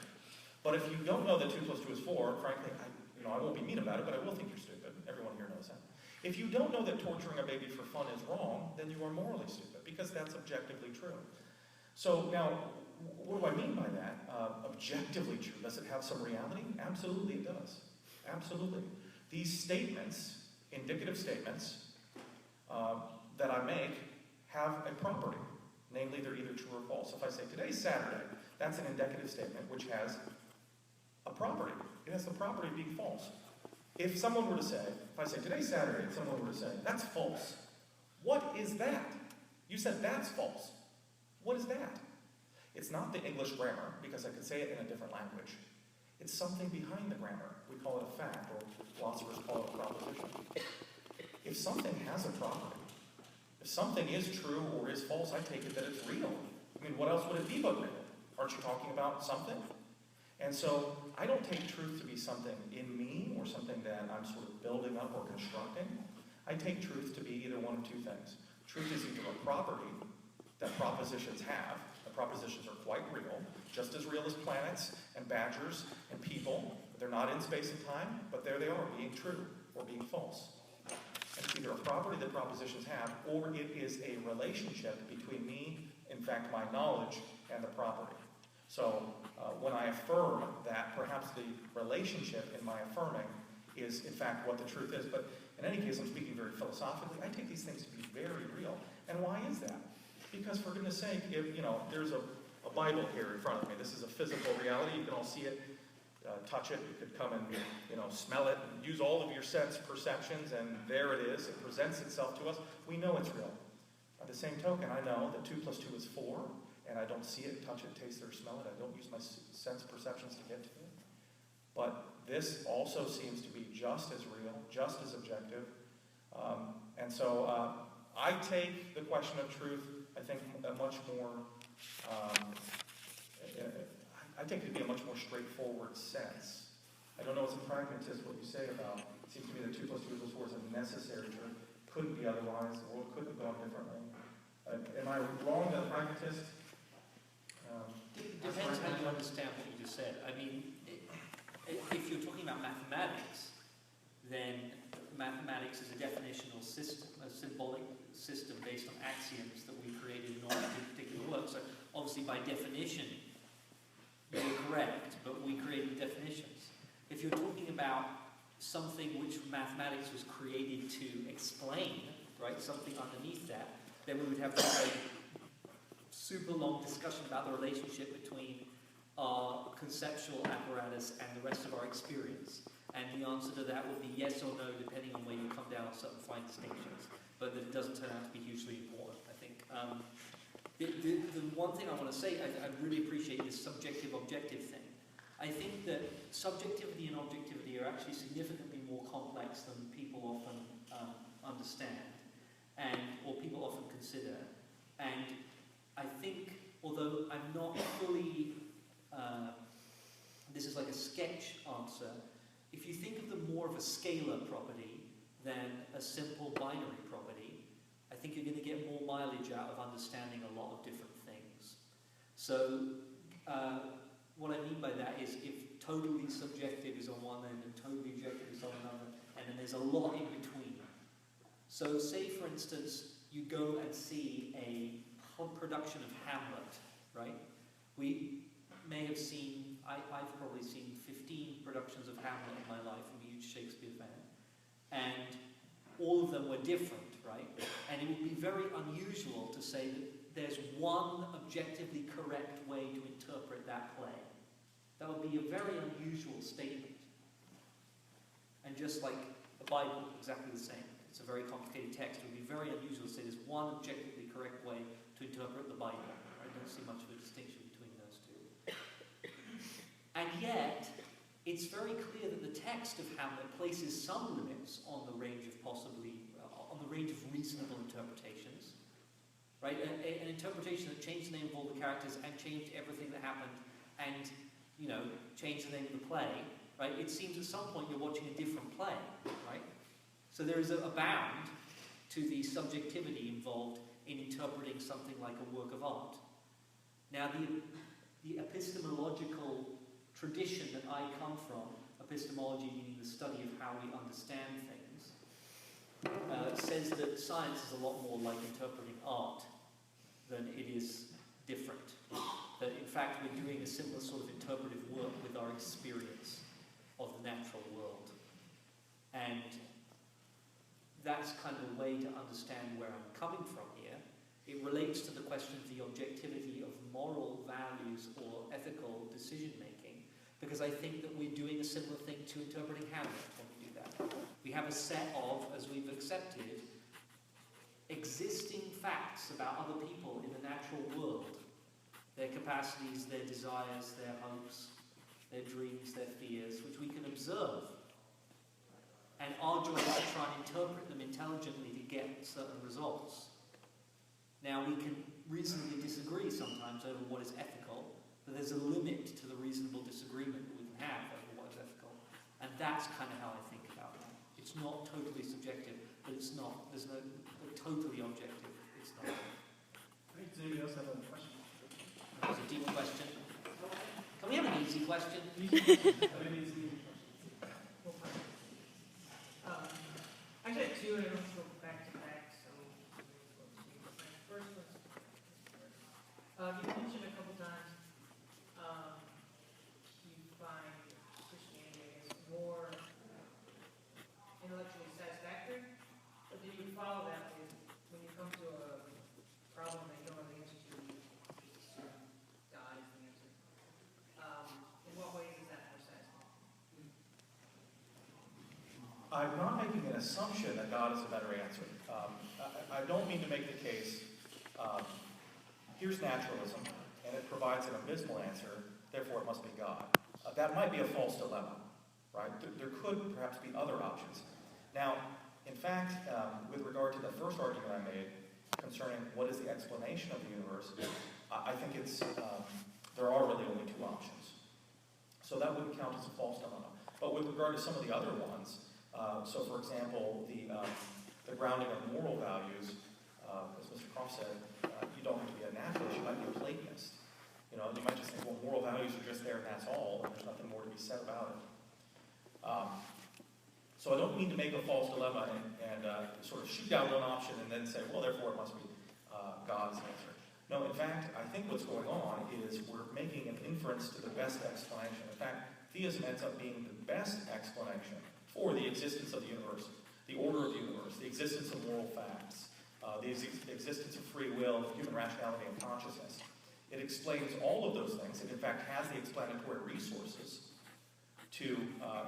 But if you don't know that 2 plus 2 is 4, frankly, I won't be mean about it, but I will think you're stupid. Everyone here knows that. If you don't know that torturing a baby for fun is wrong, then you are morally stupid, because that's objectively true. So now, what do I mean by that? Objectively true. Does it have some reality? Absolutely it does. Absolutely. These statements, indicative statements, that I make have a property. Namely, they're either true or false. If I say, today's Saturday, that's an indicative statement which has a property. It has the property of being false. If someone were to say, if I say, today's Saturday, and someone were to say, that's false. What is that? You said that's false. What is that? It's not the English grammar, because I could say it in a different language. It's something behind the grammar. We call it a fact, or philosophers call it a proposition. If something has a property, if something is true or is false, I take it that it's real. I mean, what else would it be but real? Aren't you talking about something? And so, I don't take truth to be something in me or something that I'm sort of building up or constructing. I take truth to be either one of two things. Truth is either a property that propositions have. The propositions are quite real, just as real as planets and badgers and people. They're not in space and time, but there they are, being true or being false. And it's either a property that propositions have, or it is a relationship between me, in fact, my knowledge, and the property. So, when I affirm that, perhaps the relationship in my affirming is, in fact, what the truth is. But in any case, I'm speaking very philosophically. I take these things to be very real. And why is that? Because, for goodness sake, if, there's a Bible here in front of me. This is a physical reality. You can all see it, touch it. You could come and, smell it, and use all of your sense perceptions, and there it is. It presents itself to us. We know it's real. By the same token, I know that 2 plus 2 is 4, and I don't see it, touch it, taste it, or smell it. I don't use my sense perceptions to get to it. But this also seems to be just as real, just as objective. And so I take the question of truth, I think, a much more, I take it to be a much more straightforward sense. I don't know as a pragmatist what you say about, it seems to me that 2 plus 2 equals 4 is a necessary truth. Couldn't be otherwise, the world couldn't have gone differently. Am I wrong as a pragmatist? It depends how you understand what you just said. I mean, if you're talking about mathematics, then mathematics is a definitional system, a symbolic system based on axioms that we created in order to do particular work. So obviously by definition, you're correct, but we created definitions. If you're talking about something which mathematics was created to explain, right, something underneath that, then we would have a super long discussion about the relationship between our conceptual apparatus and the rest of our experience. And the answer to that would be yes or no, depending on where you come down on certain fine distinctions. But that it doesn't turn out to be hugely important, I think. The one thing I want to say, I really appreciate this subjective-objective thing. I think that subjectivity and objectivity are actually significantly more complex than people often understand, or people often consider. And I think, although I'm not fully, this is like a sketch answer, if you think of them more of a scalar property than a simple binary property, I think you're going to get more mileage out of understanding a lot of different things. So, what I mean by that is if totally subjective is on one end and totally objective is on another, and then there's a lot in between. So say, for instance, you go and see a production of Hamlet, right? may have seen, I've probably seen 15 productions of Hamlet in my life. I'm a huge Shakespeare fan. And all of them were different, right? And it would be very unusual to say that there's one objectively correct way to interpret that play. That would be a very unusual statement. And just like the Bible, exactly the same. It's a very complicated text. It would be very unusual to say there's one objectively correct way to interpret the Bible. I don't see much of a distinction between those two. And yet, it's very clear that the text of Hamlet places some limits on the range of reasonable interpretations. Right? An interpretation that changed the name of all the characters and changed everything that happened and, changed the name of the play, right? It seems at some point you're watching a different play, right? So there is a bound to the subjectivity involved in interpreting something like a work of art. Now, the epistemological tradition that I come from, epistemology meaning the study of how we understand things, says that science is a lot more like interpreting art than it is different. That in fact we're doing a similar sort of interpretive work with our experience of the natural world. And that's kind of a way to understand where I'm coming from here. It relates to the question of the objectivity of moral values or ethical decision making, because I think that we're doing a similar thing to interpreting Hamlet when we do that. We have a set of, as we've accepted, existing facts about other people in the natural world. Their capacities, their desires, their hopes, their dreams, their fears, which we can observe. And our job is to try and interpret them intelligently to get certain results. Now, we can reasonably disagree sometimes over what is ethical, but there's a limit to the reasonable disagreement that we can have over what is ethical. And that's kind of how I think about it. It's not totally subjective, but it's not. There's no totally objective. It's not. Does anybody else have a question? That was a deep question. Can we have an easy question? I got two, and I don't go back to back, so first one. You mentioned a couple times you find Christianity, I guess, more intellectually satisfactory, but then you follow that with when you come to a problem that you don't have the answer to, you just assume God is the answer. In what ways is that more satisfying? I'm not making an assumption that God is a better answer. I don't mean to make the case, here's naturalism, and it provides an abysmal answer, therefore it must be God. That might be a false dilemma, right? There could perhaps be other options. Now, in fact, with regard to the first argument I made concerning what is the explanation of the universe, I think there are really only two options. So that wouldn't count as a false dilemma. But with regard to some of the other ones, so for example, the grounding of moral values, as Mr. Croft said, you don't have to be a naturalist, you might be a Platonist. You might just think, well, moral values are just there and that's all, and there's nothing more to be said about it. So I don't mean to make a false dilemma and sort of shoot down one option and then say, well, therefore it must be God's answer. No, in fact, I think what's going on is we're making an inference to the best explanation. In fact, theism ends up being the best explanation for the existence of the universe, the order of the universe, the existence of moral facts, the existence of free will, human rationality, and consciousness. It explains all of those things. It, in fact, has the explanatory resources to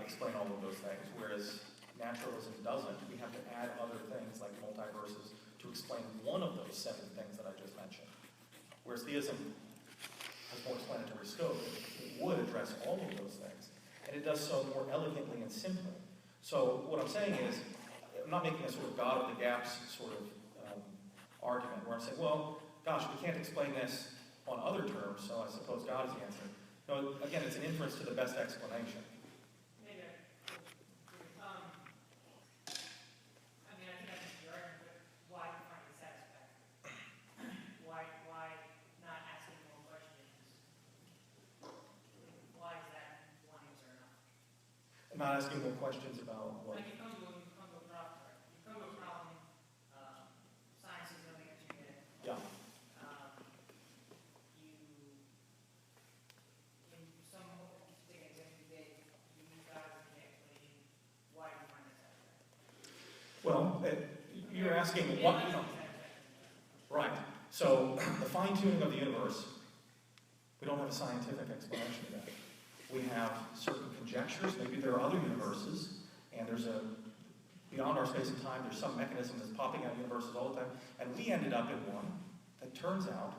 explain all of those things, whereas naturalism doesn't. We have to add other things like multiverses to explain one of those 7 things that I just mentioned. Whereas theism has more explanatory scope. It would address all of those things. And it does so more elegantly and simply. So what I'm saying is, I'm not making a sort of God of the gaps sort of argument where I'm saying, well, gosh, we can't explain this on other terms, so I suppose God is the answer. No, again, it's an inference to the best explanation. Maybe I mean, I think that's the argument, but why find it satisfactory? Why not asking more questions? Why is that one answer enough? I'm not asking more questions about what. Like you come to a problem, science is the only answer you get. Yeah. you're asking what, right. So the fine-tuning of the universe, we don't have a scientific explanation of that. We have certain conjectures. Maybe there are other universes, and beyond our space and time, there's some mechanism that's popping out universes all the time, and we ended up in one that turns out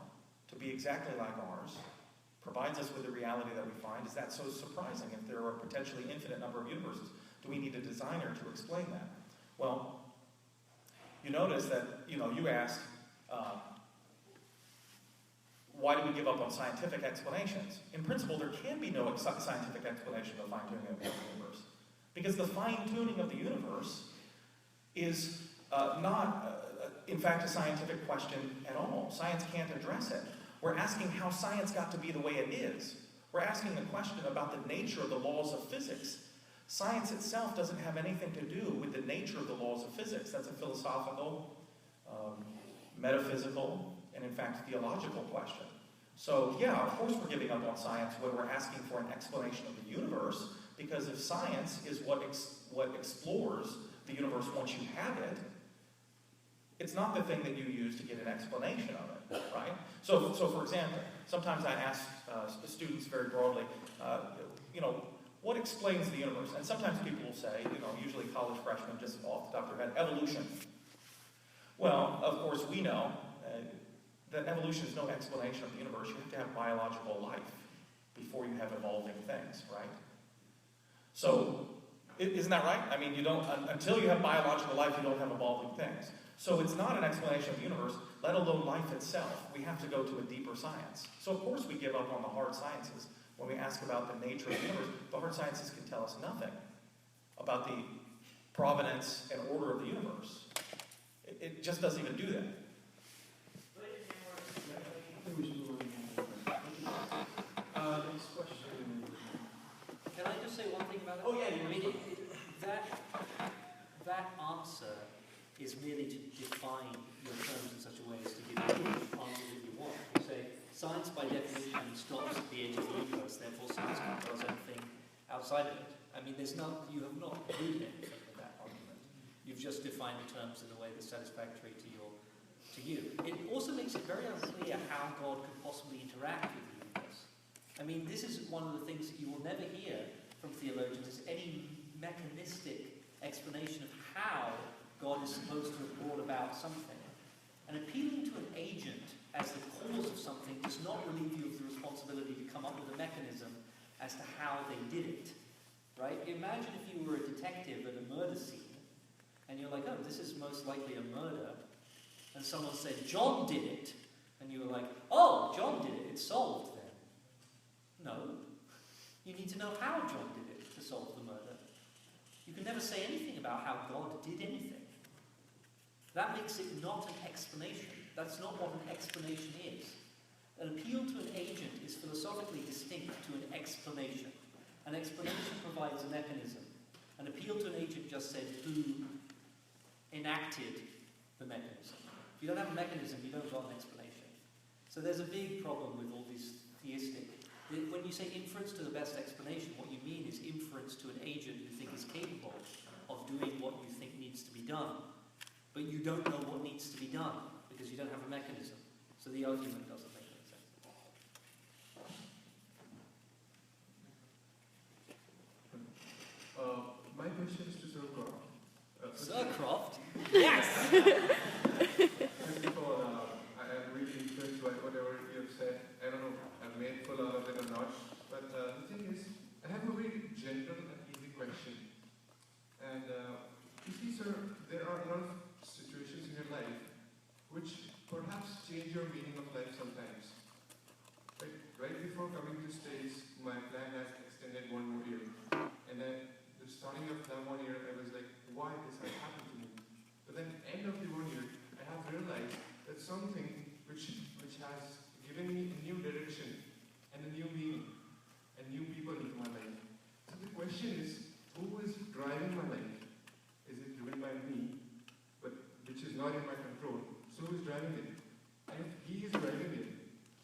to be exactly like ours, provides us with the reality that we find. Is that so surprising if there are a potentially infinite number of universes? Do we need a designer to explain that? Well, you notice that, you asked, why do we give up on scientific explanations? In principle, there can be no scientific explanation of the fine-tuning of the universe. Because the fine-tuning of the universe is not, in fact, a scientific question at all. Science can't address it. We're asking how science got to be the way it is. We're asking the question about the nature of the laws of physics. Science itself doesn't have anything to do with the nature of the laws of physics. That's a philosophical, metaphysical, and in fact, theological question. So, yeah, of course we're giving up on science when we're asking for an explanation of the universe, because if science is what explores the universe once you have it, it's not the thing that you use to get an explanation of it, right? So for example, sometimes I ask students very broadly, what explains the universe? And sometimes people will say, usually college freshmen, just off the top of their head, evolution. Well, of course, we know that evolution is no explanation of the universe. You have to have biological life before you have evolving things, right? So, isn't that right? I mean, until you have biological life, you don't have evolving things. So it's not an explanation of the universe, let alone life itself. We have to go to a deeper science. So of course we give up on the hard sciences when we ask about the nature of the universe. The hard sciences can tell us nothing about the provenance and order of the universe. It just doesn't even do that. Next question. Can I just say one thing about that? Oh, yeah, I mean, that answer is merely to define your terms in such a way as to give you the answer that you want. You say, science by definition stops at the edge of the universe, therefore science controls everything outside of it. I mean, you have not proved anything with that argument. You've just defined the terms in a way that's satisfactory to you. It also makes it very unclear how God could possibly interact with the universe. I mean, this is one of the things that you will never hear from theologians, is any mechanistic explanation of how God is supposed to have brought about something. And appealing to an agent as the cause of something does not relieve you of the responsibility to come up with a mechanism as to how they did it. Right? Imagine if you were a detective at a murder scene, and you're like, oh, this is most likely a murder, and someone said, John did it, and you were like, oh, John did it, it's solved then. No. You need to know how John did it to solve the murder. You can never say anything about how God did anything. That makes it not an explanation. That's not what an explanation is. An appeal to an agent is philosophically distinct to an explanation. An explanation provides a mechanism. An appeal to an agent just says who enacted the mechanism. If you don't have a mechanism, you don't got an explanation. So there's a big problem with all these theistic. When you say inference to the best explanation, what you mean is inference to an agent you think is capable of doing what you think needs to be done. But you don't know what needs to be done because you don't have a mechanism. So the argument doesn't make any sense. My question is to Sir Croft. Sir Croft? Yes! First of all, I am really impressed by whatever you have said. I don't know if I've made full out of it or not. But the thing is, I have a very general and easy question. And you see, sir, there are a lot of situations in your life which perhaps change your meaning of life sometimes. Right before coming to States, my plan has extended 1 more year. And then the starting of that 1 year, I was like, why this has happened to me? But then end of the 1 year, I have realized that something which has given me a new direction and a new meaning and new people into my life. So the question is, who is driving my life? Is it driven by me, but which is not in my control? So who is driving it? And if he is driving it,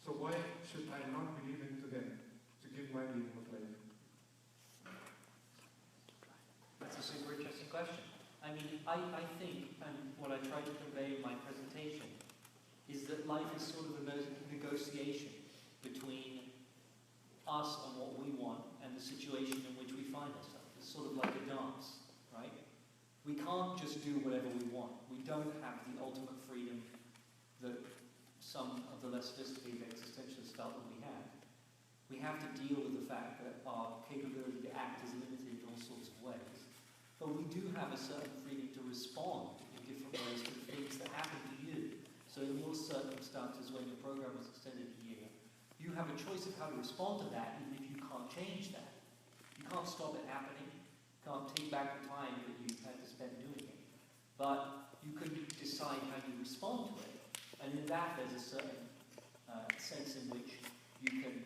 so why should I not believe into him to give my meaning of life? That's a super interesting question. I mean, I think, and what I tried to convey in my presentation is that life is sort of a negotiation between us and what we want and the situation in which we find ourselves. It's sort of like a dance, right? We can't just do whatever we want. We don't have the ultimate freedom that some of the less sophisticated existentialists felt that we had. We have to deal with the fact that our capability to act is limited in all sorts of ways. But we do have a certain freedom to respond in different ways to the things that happen to you. So in your circumstances, when your program was extended a year, you have a choice of how to respond to that, even if you can't change that. You can't stop it happening. You can't take back the time that you had to spend doing it. But you can decide how you respond to it. And in that, there's a certain sense in which you can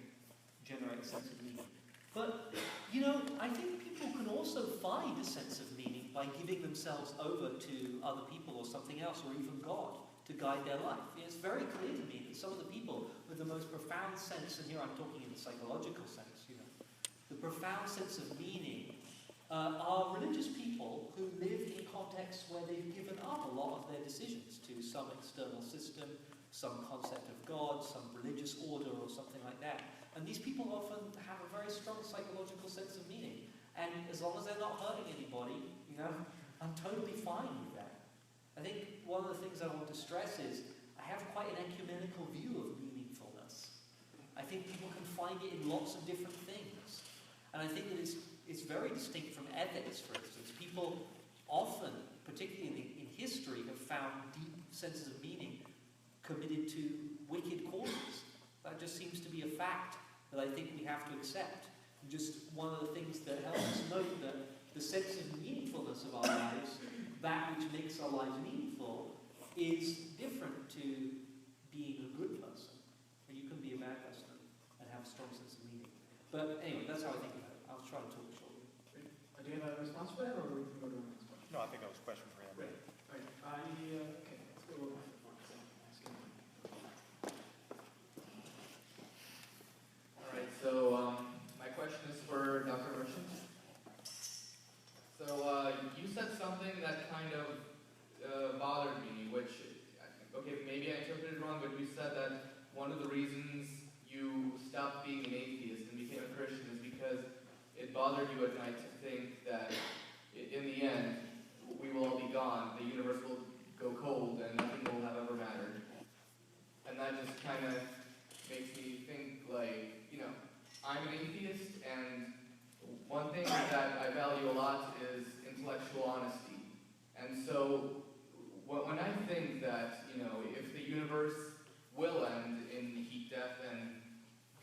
generate a sense of meaning. But, you know, I think people can also find a sense of meaning by giving themselves over to other people or something else, or even God, to guide their life. It's very clear to me that some of the people with the most profound sense, and here I'm talking in the psychological sense, you know, the profound sense of meaning are religious people who live in contexts where they've given up a lot of their decisions to some external system, some concept of God, some religious order, or something like that. And these people often have a very strong psychological sense of meaning. And as long as they're not hurting anybody, you know, I'm totally fine with that. I think one of the things I want to stress is I have quite an ecumenical view of meaningfulness. I think people can find it in lots of different things. And I think that it's very distinct from ethics, for instance. People often, particularly in history, have found deep senses of meaning committed to wicked causes. That just seems to be a fact that I think we have to accept. And just one of the things that helps us note that the sense of meaningfulness of our lives, that which makes our lives meaningful, is different to being a good person. And you can be a bad person and have a strong sense of meaning. But anyway, that's how I think about it. I'll try to talk shortly. Do you have a response for that, or we can go to the next question? No, I think that was a question for him. Great. All right. Okay, let's go over to the front. All right, so my question is for Dr. Merchant. So you said something that kind of bothered me, which, okay, maybe I interpreted it wrong, but you said that one of the reasons you stopped being an atheist and became a Christian is because it bothered you at night to think that in the end, we will all be gone, the universe will go cold, and nothing will have ever mattered. And that just kind of makes me think, like, you know, I'm an atheist, and one thing that I value a lot is intellectual honesty. And so, when I think that, you know, if the universe will end in heat death and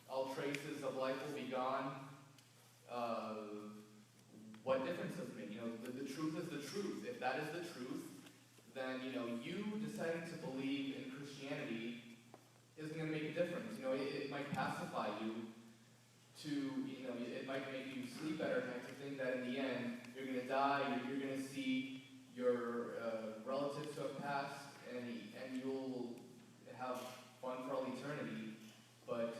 all traces of life will be gone, what difference does it make? You know, the truth is the truth. If that is the truth, then, you know, you deciding to believe in Christianity isn't going to make a difference. You know, it might pacify you to, you know, it might make you sleep better at night to think that in the end, you're going to die, you're going to see your relatives who have passed, and you'll have fun for all eternity. But,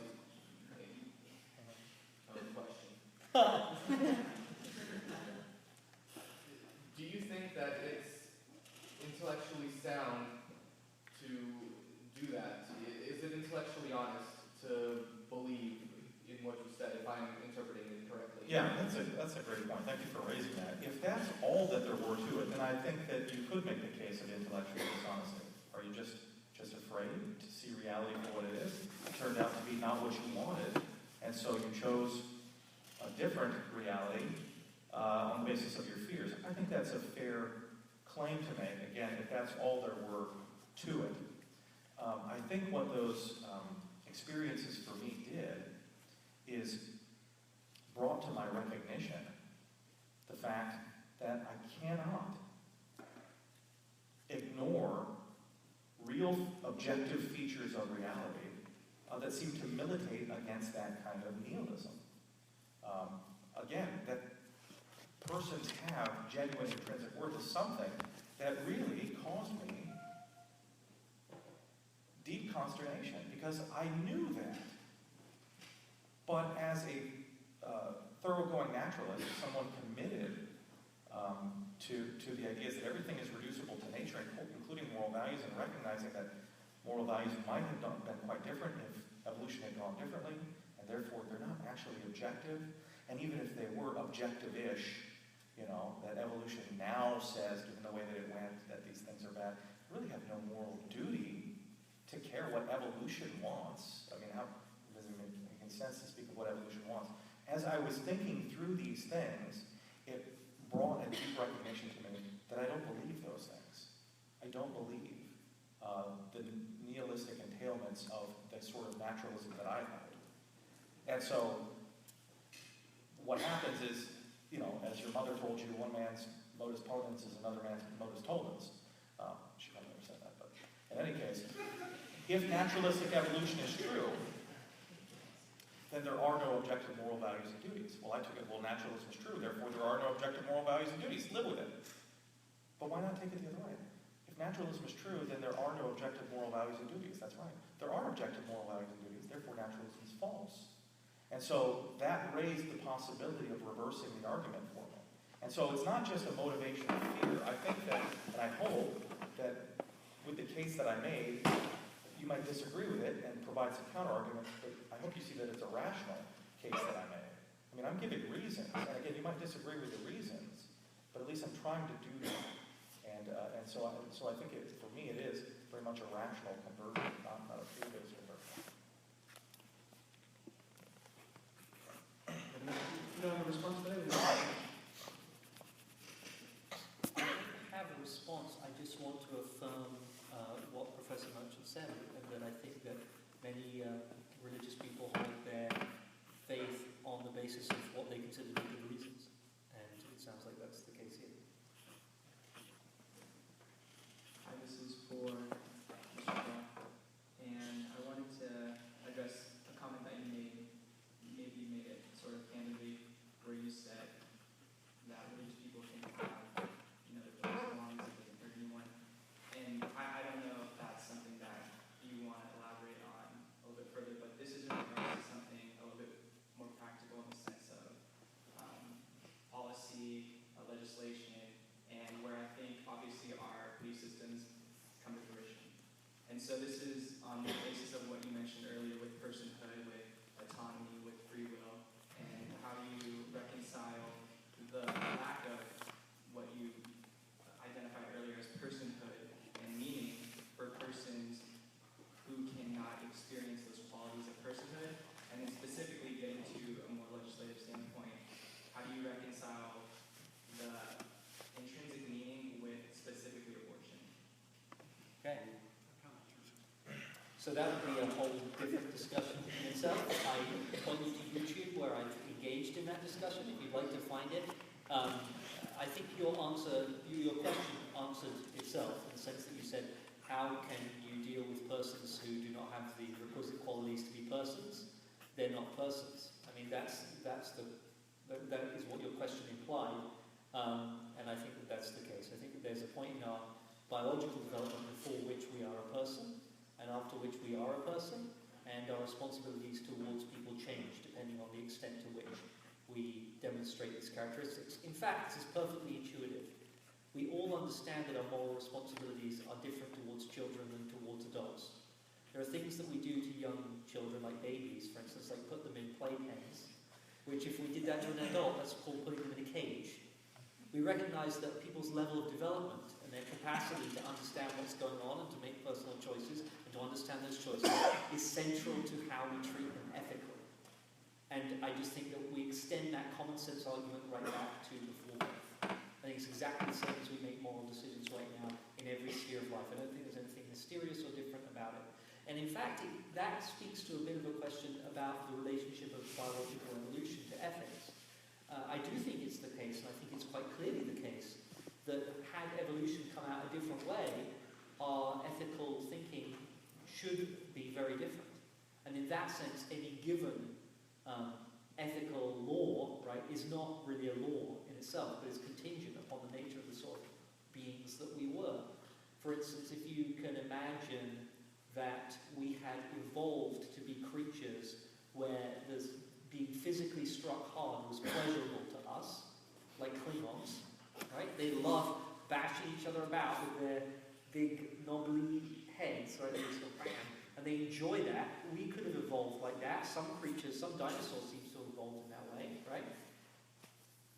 good question. Do you think that it's intellectually sound to do that? Is it intellectually honest to believe in what you said, if I'm interpreting it correctly? Yeah, that's a great point. Thank you for raising that. If that's all that there were to it, then I think that you could make the case of intellectual dishonesty. Are you just afraid to see reality for what it is? It turned out to be not what you wanted, and so you chose a different reality on the basis of your fears. I think that's a fair claim to make, again, if that's all there were to it. I think what those experiences for me did is brought to my recognition the fact that I cannot ignore real objective features of reality that seem to militate against that kind of nihilism. Again, that persons have genuine intrinsic worth is something that really caused me deep consternation, because I knew that. But as a thoroughgoing naturalist, someone committed to the ideas that everything is reducible to nature, including moral values, and recognizing that moral values might have been quite different if evolution had gone differently, and therefore they're not actually objective. And even if they were objective-ish, that evolution now says, given the way that it went, that these things are bad, we really have no moral duty to care what evolution wants. I mean, how does it make sense to speak of what evolution wants? As I was thinking through these things, it brought a deep recognition to me that I don't believe those things. I don't believe the nihilistic entailments of the sort of naturalism that I hold. And so, what happens is, as your mother told you, one man's modus ponens is another man's modus tollens. She probably never said that, but in any case, if naturalistic evolution is true, then there are no objective moral values and duties. Well, I took it, naturalism is true, therefore there are no objective moral values and duties. Live with it. But why not take it the other way? If naturalism is true, then there are no objective moral values and duties. That's right. There are objective moral values and duties, therefore naturalism is false. And so that raised the possibility of reversing the argument for me. And so it's not just a motivation of fear. I think that, and I hope that with the case that I made, you might disagree with it and provide some counter-arguments, but I hope you see that it's a rational case that I made. I mean, I'm giving reasons, and again, you might disagree with the reasons, but at least I'm trying to do that. And so I think for me it is very much a rational conversion, not a fear-based conversion. You don't have a response to that? I don't have a response. I just want to affirm what Professor Merchant said, and that I think that many religious people hold their faith on the basis of what they consider to be good reasons. And it sounds like that's the case here. Hi, this is for Mr. Brown, and I wanted to address a comment that you made. Maybe you made it sort of candidly, where you said that religious people can have, their place belongs if they can hurt anyone. And I don't know if that's something that you want to elaborate on a little bit further, but this is in regards to something a little bit more practical in the sense of policy, legislation, and where I think obviously our belief systems come to fruition. And so this is on the basis of what you mentioned earlier with personhood, with autonomy, with free will, and how do you reconcile the lack of what you identified earlier as personhood and meaning for persons who cannot experience those qualities of personhood, and then specifically get into a more legislative standpoint, how do you reconcile the intrinsic meaning with specifically abortion? Okay. So that would be a whole different discussion in itself. I point you to YouTube where I've engaged in that discussion if you'd like to find it. I think your question answered itself in the sense that you said, how can you deal with persons who do not have the requisite qualities to be persons? They're not persons. I mean, that is what your question implied, and I think that that's the case. I think that there's a point in our biological development before which we are a person, and after which we are a person, and our responsibilities towards people change depending on the extent to which we demonstrate these characteristics. In fact, this is perfectly intuitive. We all understand that our moral responsibilities are different towards children than towards adults. There are things that we do to young children, like babies, for instance, like put them in playpens, which if we did that to an adult, that's called putting them in a cage. We recognize that people's level of development and their capacity to understand what's going on and to make personal choices and to understand those choices is central to how we treat them ethically. And I just think that we extend that common sense argument right back to before birth. I think it's exactly the same as we make moral decisions right now in every sphere of life. I don't think there's anything mysterious or different about it. And in fact, that speaks to a bit of a question about the relationship of biological evolution to ethics. I do think it's the case, and I think it's quite clearly the case, that had evolution come out a different way, our ethical thinking should be very different. And in that sense, any given ethical law, right, is not really a law in itself, but is contingent upon the nature of the sort of beings that we were. For instance, if you can imagine that we had evolved to be creatures where being physically struck hard was pleasurable to us, like Klingons, right? They love bashing each other about with their big knobbly heads, right? They sort of bang, and they enjoy that. We could have evolved like that. Some creatures, some dinosaurs seem to have evolved in that way, right?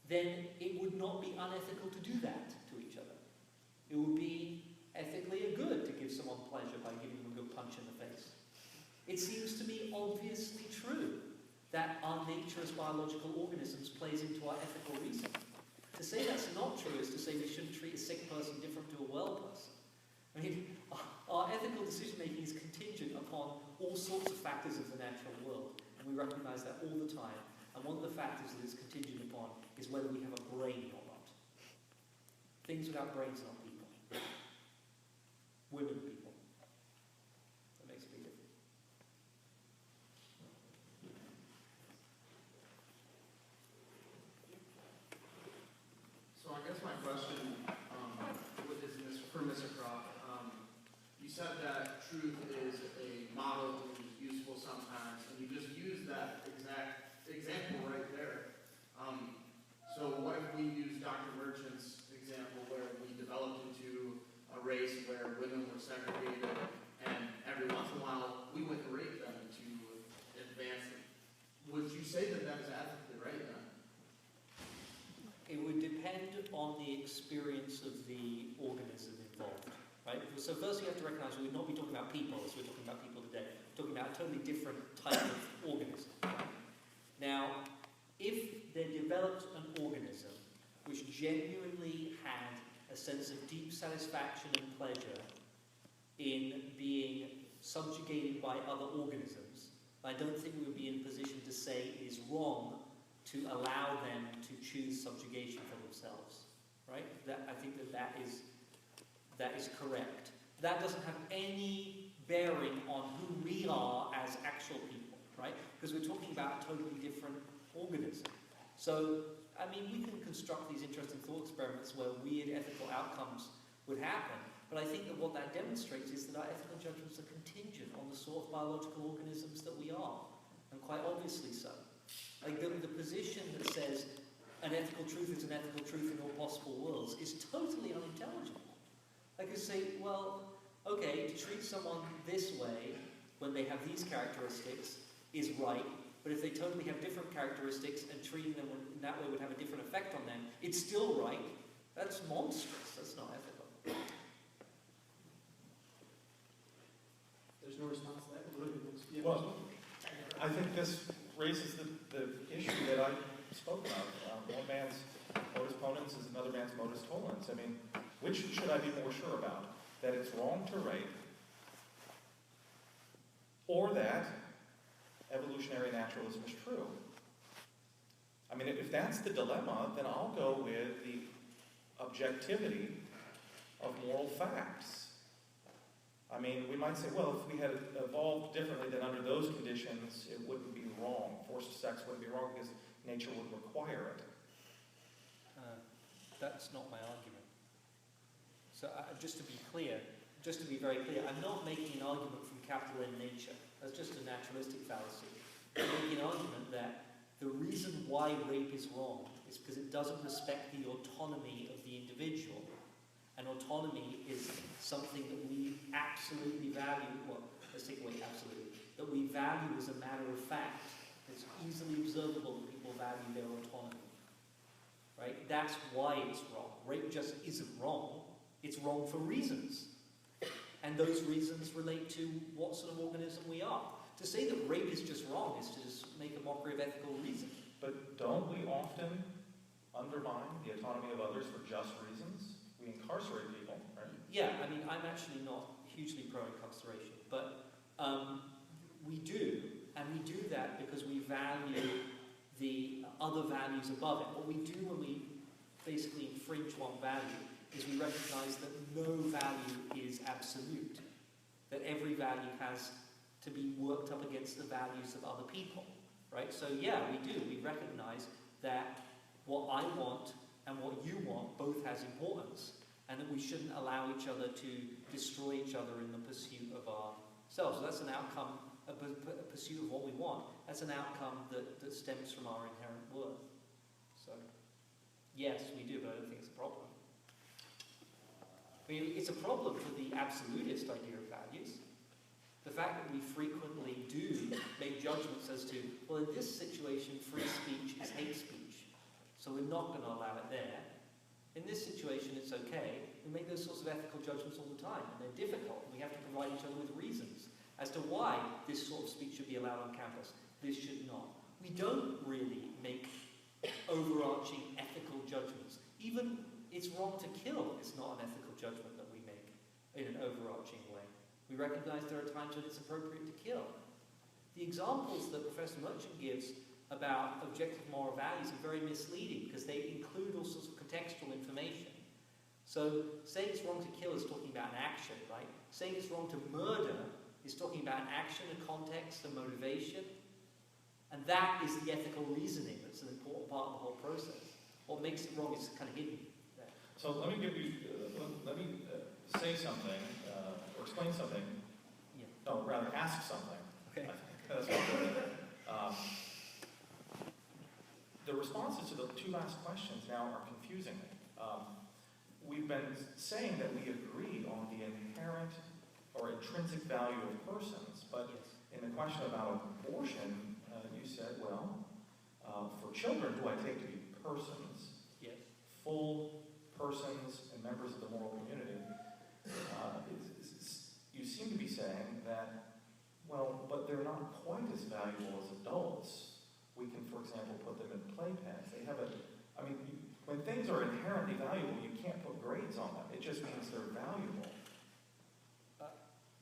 Then it would not be unethical to do that to each other. It would be ethically good to give someone pleasure by giving them a good punch in the face. It seems to me obviously true that our nature as biological organisms plays into our ethical reasoning. To say that's not true is to say we shouldn't treat a sick person different to a well person. I mean, our ethical decision-making is contingent upon all sorts of factors of the natural world, and we recognize that all the time. And one of the factors that it's contingent upon is whether we have a brain or not. Things without brains are not people. Women are people. That makes a big difference. So I guess my question is for Mr. Croft. You said that truth is a model which is useful sometimes, and you just used that exact example right there. So what if we use Dr. Merchant's example where we developed into a race where women were segregated, and every once in a while we went to rape them to advance them? Would you say that that is ethically right then? It would depend on the experience of the organism involved, right? So first you have to recognize we would not be talking about people as we're talking about people today. We're talking about a totally different type of organism. Now, if they developed an organism which genuinely had a sense of deep satisfaction and pleasure in being subjugated by other organisms, I don't think we would be in a position to say it is wrong to allow them to choose subjugation for themselves, right? I think that is correct. That doesn't have any bearing on who we are as actual people, right? Because we're talking about a totally different organism. So, I mean, we can construct these interesting thought experiments where weird ethical outcomes would happen, but I think that what that demonstrates is that our ethical judgments are contingent on the sort of biological organisms that we are, and quite obviously so. Like the position that says an ethical truth is an ethical truth in all possible worlds is totally unintelligible. I could say, well, okay, to treat someone this way when they have these characteristics is right, but if they totally have different characteristics and treating them in that way would have a different effect on them, it's still right. That's monstrous. That's not ethical. There's no response to that. Well, I think this raises the issue that I spoke about. One man's modus ponens is another man's modus tollens. I mean, which should I be more sure about? That it's wrong to rape, or that evolutionary naturalism is true? I mean, if that's the dilemma, then I'll go with the objectivity of moral facts. I mean, we might say, well, if we had evolved differently, then under those conditions, it wouldn't be wrong. Forced sex wouldn't be wrong because nature would require it. That's not my argument. So just to be clear, just to be very clear, I'm not making an argument from capital N nature. That's just a naturalistic fallacy. I'm making an argument that the reason why rape is wrong is because it doesn't respect the autonomy of the individual. And autonomy is something that we absolutely value. Well, let's take away absolutely. That we value as a matter of fact. It's easily observable that people value their autonomy. Right? That's why it's wrong. Rape just isn't wrong. It's wrong for reasons. And those reasons relate to what sort of organism we are. To say that rape is just wrong is to just make a mockery of ethical reason. But don't we often undermine the autonomy of others for just reasons? We incarcerate people, right? Yeah, I mean, I'm actually not hugely pro-incarceration, but we do, and we do that because we value the other values above it. What we do when we basically infringe one value is we recognize that no value is absolute, that every value has to be worked up against the values of other people, right? So yeah, we do. We recognize that what I want and what you want both has importance, and that we shouldn't allow each other to destroy each other in the pursuit of ourselves. So that's an outcome, a pursuit of what we want. That's an outcome that stems from our inherent worth. So Yes, we do, but I don't think it's a problem. I mean, it's a problem for the absolutist idea of values. The fact that we frequently do make judgments as to, well, in this situation, free speech is hate speech, so we're not going to allow it there. In this situation, it's okay. We make those sorts of ethical judgments all the time, and they're difficult. We have to provide each other with reasons as to why this sort of speech should be allowed on campus, this should not. We don't really make overarching ethical judgments. Even it's wrong to kill is not an ethical judgment that we make in an overarching way. We recognize there are times when it's appropriate to kill. The examples that Professor Merchant gives about objective moral values are very misleading because they include all sorts of contextual information. So saying it's wrong to kill is talking about an action, right? Saying it's wrong to murder is talking about an action, a context, a motivation. And that is the ethical reasoning that's an important part of the whole process. What makes it wrong is kind of hidden there. So let me give you, say something, or explain something. Yeah. No, rather ask something. Okay. That's what I'm doing. The responses to the two last questions now are confusing me. We've been saying that we agree on the inherent or intrinsic value of persons, but in the question about abortion, you said, well, for children, who I take to be persons, Yes. full persons and members of the moral community, you seem to be saying that, well, but they're not quite as valuable as adults. We can, for example, put them in playpens. They have when things are inherently valuable, you can't put grades on them. It just means they're valuable.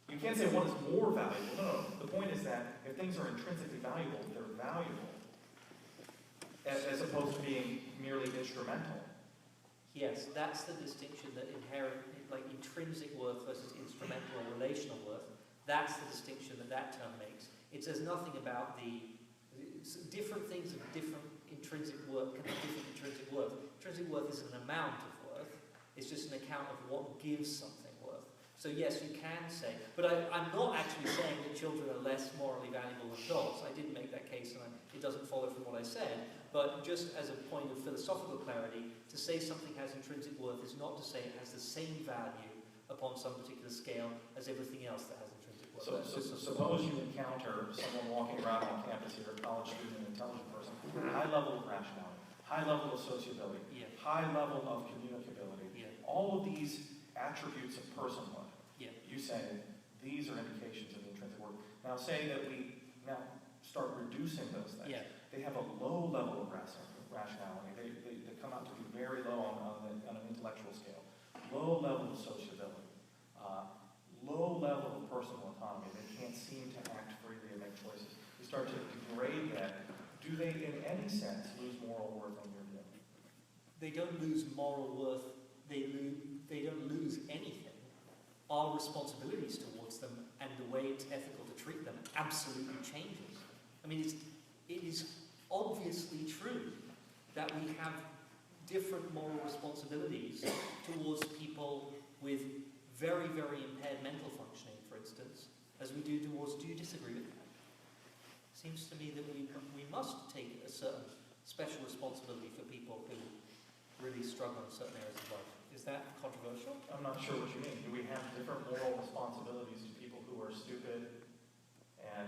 You can't say one is more valuable. No. The point is that if things are intrinsically valuable, they're valuable. As opposed to being merely instrumental. Yes, that's the distinction that inherent, like intrinsic worth versus instrumental or relational worth. That's the distinction that term makes. It says nothing about different things of different intrinsic worth can have different intrinsic worth. Intrinsic worth isn't an amount of worth. It's just an account of what gives something worth. So yes, you can say, but I'm not actually saying that children are less morally valuable than adults. I didn't make that case, and it doesn't follow from what I said. But just as a point of philosophical clarity, to say something has intrinsic worth is not to say it has the same value upon some particular scale as everything else that has intrinsic worth. So suppose you encounter someone walking around on campus here, a college student, an intelligent person, high level of rationality, high level of sociability, high level of communicability, all of these attributes of personhood. You say these are indications of the intrinsic worth. Now say that we now start reducing those things. They have a low level of rationality. They come out to be very low on an intellectual scale. Low level of sociability. Low level of personal autonomy. They can't seem to act freely and make choices. We start to degrade that. Do they in any sense lose moral worth in your view? They don't lose moral worth. They don't lose anything. Our responsibilities towards them and the way it's ethical to treat them absolutely changes. I mean, it is obviously true that we have different moral responsibilities towards people with very, very impaired mental functioning, for instance, as we do towards, do you disagree with that? Seems to me that we must take a certain special responsibility for people who really struggle in certain areas of life. Is that controversial? I'm not sure what you mean. Do we have different moral responsibilities to people who are stupid and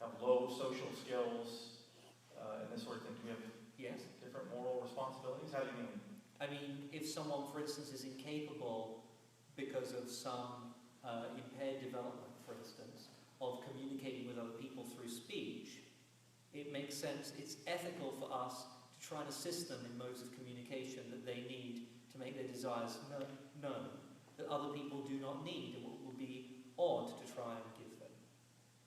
have low social skills and this sort of thing? Do we have different moral responsibilities? How do you mean? I mean, if someone, for instance, is incapable because of some impaired development, for instance, of communicating with other people through speech, it makes sense. It's ethical for us to try and assist them in modes of communication that they need to make their desires known, that other people do not need, and would be odd to try and give them.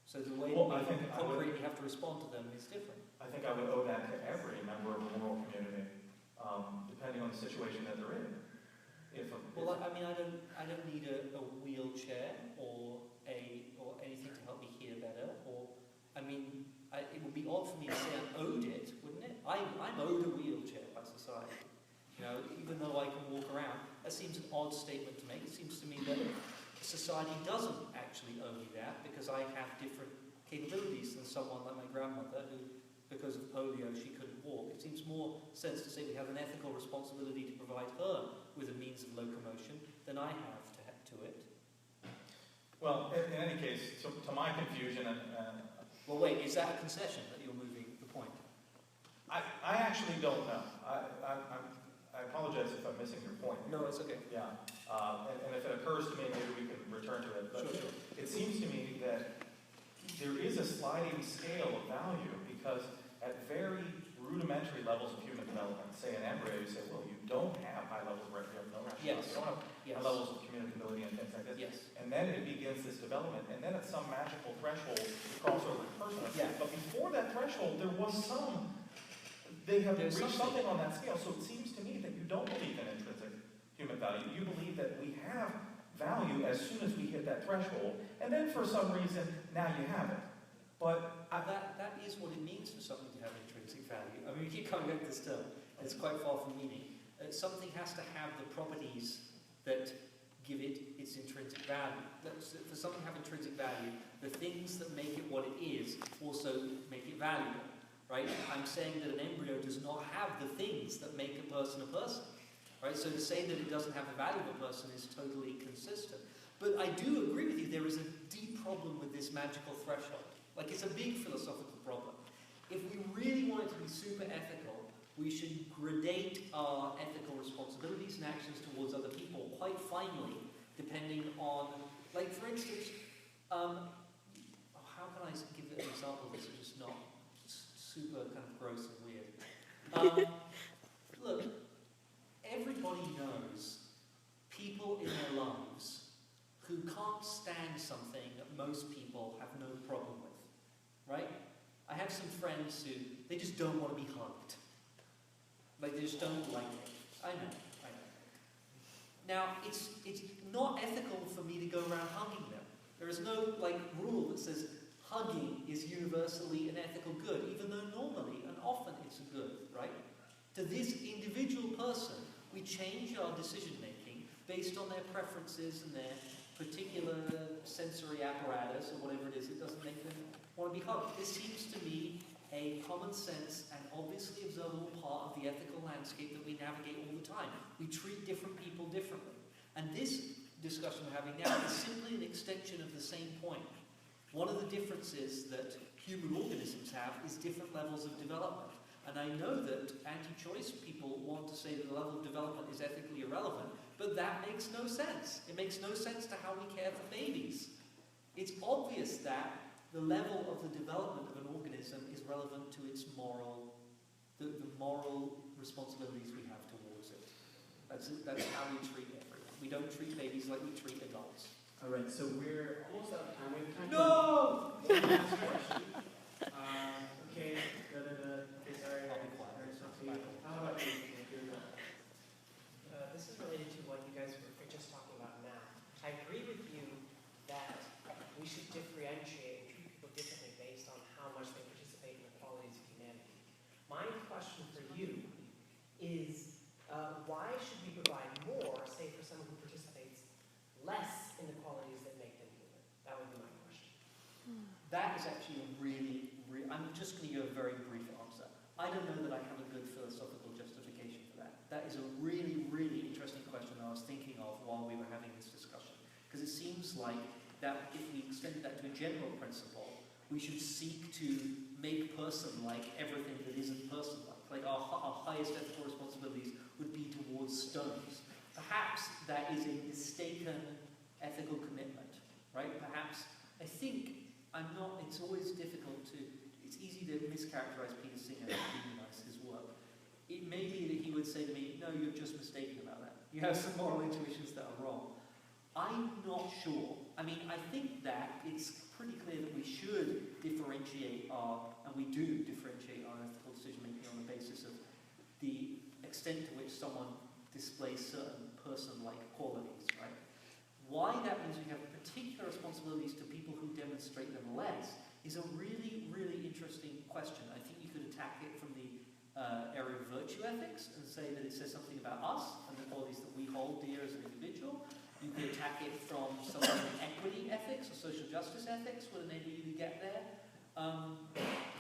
So the way that we concretely have to respond to them is different. I think I would owe that to every member of the moral community, depending on the situation that they're in. I don't need a wheelchair or anything to help me hear better. It would be odd for me to say I'm owed it, wouldn't it? I'm owed a wheelchair by society. Even though I can walk around, that seems an odd statement to make. It seems to me that society doesn't actually owe me that because I have different capabilities than someone like my grandmother who because of polio she couldn't walk. It seems more sense to say we have an ethical responsibility to provide her with a means of locomotion than I have to it. Well, in any case, to my confusion, Well, wait, is that a concession that you're moving the point? I actually don't know. I apologize if I'm missing your point. No, it's okay. Yeah, and if it occurs to me, maybe we can return to it. But Sure. it seems to me that there is a sliding scale of value because at very rudimentary levels of human development, say an embryo, you say, well, you don't have high levels of recognition, no rationality, Yes. you don't have Yes. high levels of communicability and things like this. Yes. And then it begins this development, and then at some magical threshold, you cross over to personhood. Yeah. But before that threshold, there was they have There's reached something. something on that scale. So it seems to me that you don't believe in intrinsic human value. You believe that we have value as soon as we hit that threshold, and then for some reason, now you have it. But That is what it means for something to have intrinsic value. I mean, we keep coming back to this term, and it's quite far from meaning. Something has to have the properties that give it its intrinsic value. For something to have intrinsic value, the things that make it what it is also make it valuable, right? I'm saying that an embryo does not have the things that make a person, right? So to say that it doesn't have the value of a person is totally consistent. But I do agree with you, there is a deep problem with this magical threshold. Like, it's a big philosophical problem. If we really wanted to be super ethical, we should gradate our ethical responsibilities and actions towards other people quite finely, depending on, like, for instance, how can I give an example that's just not super kind of gross and weird? Look, everybody knows people in their lives who can't stand something that most people have no problem with, right? I have some friends who, they just don't want to be hugged. Like, they just don't like it. I know. Now, it's not ethical for me to go around hugging them. There is no, like, rule that says hugging is universally an ethical good, even though normally and often it's a good, right? To this individual person, we change our decision-making based on their preferences and their particular sensory apparatus or whatever it is that doesn't make them want to be hugged. This seems to me a common sense and obviously observable part of the ethical landscape that we navigate all the time. We treat different people differently. And this discussion we're having now is simply an extension of the same point. One of the differences that human organisms have is different levels of development. And I know that anti-choice people want to say that the level of development is ethically irrelevant, but that makes no sense. It makes no sense to how we care for babies. It's obvious that the level of the development of an organism is relevant to its moral, the moral responsibilities we have towards it. That's how we treat everyone. We don't treat babies like we treat adults. All right, so we're almost out of time. We have time No! for one last question. Okay, okay, sorry. I'll be quiet. How about you? This is related to what you guys were just talking about now. I agree with you that we should differentiate and treat people differently based on how much they participate in the qualities of humanity. My question for you is, why should we provide more, say, for someone who participates less in the qualities that make them human? That would be my question. That is actually a really, I'm just going to give a very brief answer. I don't know that I have a good philosophical justification for that. That is a really, really interesting question I was thinking of while we were having this discussion. Because it seems like that if we extended that to a general principle, we should seek to make person-like everything that isn't person-like. Like our highest ethical responsibilities would be towards stones. Perhaps that is a mistaken ethical commitment, right? Perhaps, I think, it's always difficult to, it's easy to mischaracterize Peter Singer and demonize his work. It may be that he would say to me, no, you're just mistaken about that. You have some moral intuitions that are wrong. I'm not sure. I mean, I think that it's pretty clear that we should differentiate and we do differentiate our ethical decision-making on the basis of the extent to which someone displays certain person-like qualities, right? Why that means we have particular responsibilities to people who demonstrate them less is a really, really interesting question. I think you could attack it from the area of virtue ethics and say that it says something about us and the qualities that we hold dear as an individual. You could attack it from something like equity ethics or social justice ethics would enable you to get there.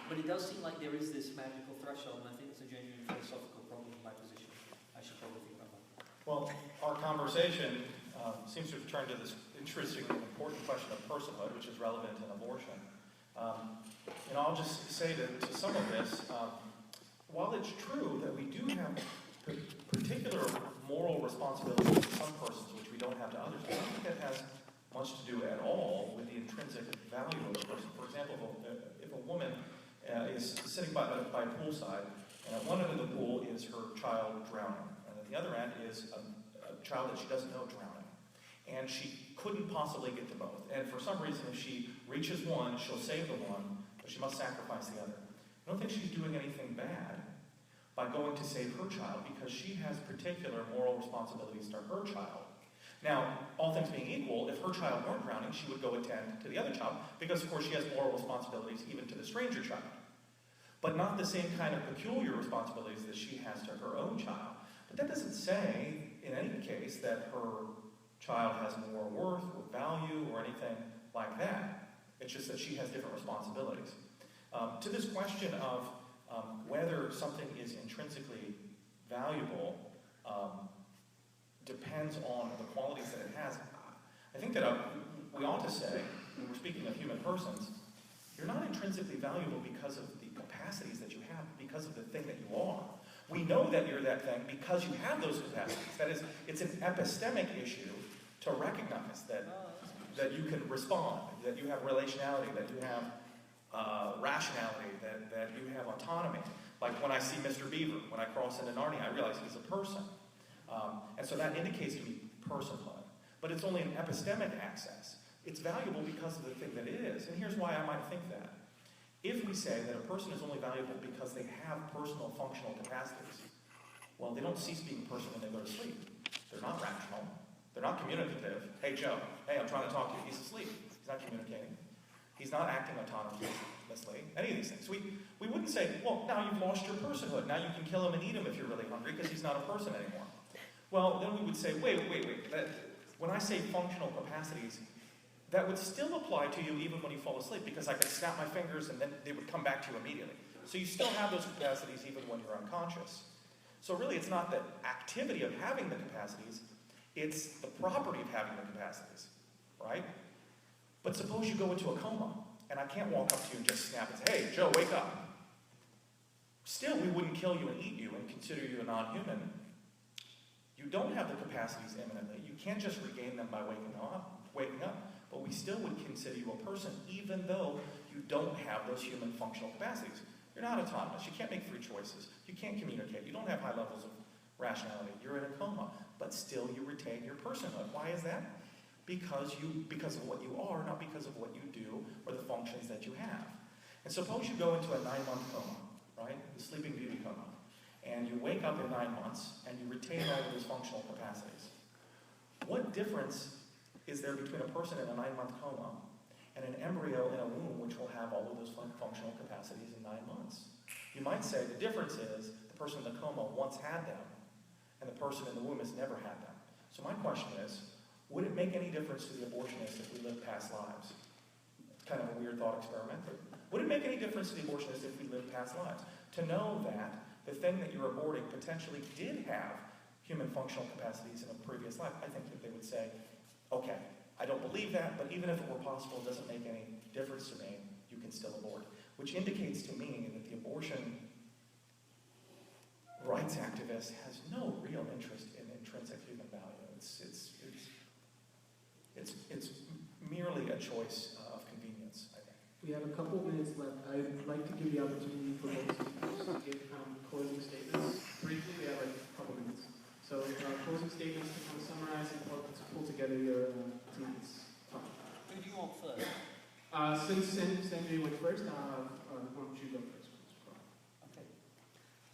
But it does seem like there is this magical threshold, and I think it's a genuine philosophical problem in my position. I should probably think about that. Well, our conversation seems to have turned to this interesting and important question of personhood, which is relevant in abortion. I'll just say to some of this, while it's true that we do have particular moral responsibilities to some persons which we don't have to others, I don't think that has much to do at all with the intrinsic value of a person. For example, if a woman is sitting by a poolside, and at one end of the pool is her child drowning, and at the other end is a child that she doesn't know drowning. And she couldn't possibly get to both. And for some reason, if she reaches one, she'll save the one, but she must sacrifice the other. I don't think she's doing anything bad by going to save her child, because she has particular moral responsibilities to her child. Now, all things being equal, if her child weren't drowning, she would go attend to the other child, because of course she has moral responsibilities even to the stranger child. But not the same kind of peculiar responsibilities that she has to her own child. But that doesn't say, in any case, that her child has more worth or value or anything like that. It's just that she has different responsibilities. To this question of whether something is intrinsically valuable depends on the qualities that it has. I think that we ought to say, when we're speaking of human persons, you're not intrinsically valuable because of the capacities that you have, because of the thing that you are. We know that you're that thing because you have those capacities. That is, it's an epistemic issue to recognize that you can respond, that you have relationality, that you have rationality, that you have autonomy. Like when I see Mr. Beaver, when I cross into Narnia, I realize he's a person. And so that indicates to me personhood. But it's only an epistemic access. It's valuable because of the thing that it is. And here's why I might think that. If we say that a person is only valuable because they have personal functional capacities, well, they don't cease being a person when they go to sleep. They're not rational. They're not communicative. Hey, Joe, hey, I'm trying to talk to you. He's asleep. He's not communicating. He's not acting autonomously. Any of these things. We wouldn't say, well, now you've lost your personhood. Now you can kill him and eat him if you're really hungry because he's not a person anymore. Well, then we would say, wait. When I say functional capacities, that would still apply to you even when you fall asleep, because I could snap my fingers and then they would come back to you immediately. So you still have those capacities even when you're unconscious. So really it's not the activity of having the capacities, it's the property of having the capacities, right? But suppose you go into a coma, and I can't walk up to you and just snap and say, hey, Joe, wake up. Still, we wouldn't kill you and eat you and consider you a non-human. You don't have the capacities imminently. You can't just regain them by waking up. But we still would consider you a person, even though you don't have those human functional capacities. You're not autonomous. You can't make free choices. You can't communicate. You don't have high levels of rationality. You're in a coma, but still you retain your personhood. Why is that? Because of what you are, not because of what you do or the functions that you have. And suppose you go into a 9-month coma, right? The Sleeping Beauty coma. And you wake up in 9 months and you retain all of those functional capacities. What difference is there between a person in a 9-month coma and an embryo in a womb which will have all of those functional capacities in 9 months? You might say the difference is the person in the coma once had them and the person in the womb has never had them. So my question is, would it make any difference to the abortionist if we live past lives? It's kind of a weird thought experiment, but would it make any difference to the abortionist if we live past lives? To know that the thing that you're aborting potentially did have human functional capacities in a previous life, I think that they would say, okay, I don't believe that, but even if it were possible, it doesn't make any difference to me. You can still abort. Which indicates to me that the abortion rights activist has no real interest in intrinsic human value. It's merely a choice of convenience, I think. We have a couple minutes left. I'd like to give the opportunity for both speakers to give closing statements. Briefly, we have a couple minutes. So closing statements to kind of summarize and pull together your tonight's talk. Who do you want first? Since Sanjay went first, why don't you go first? Okay.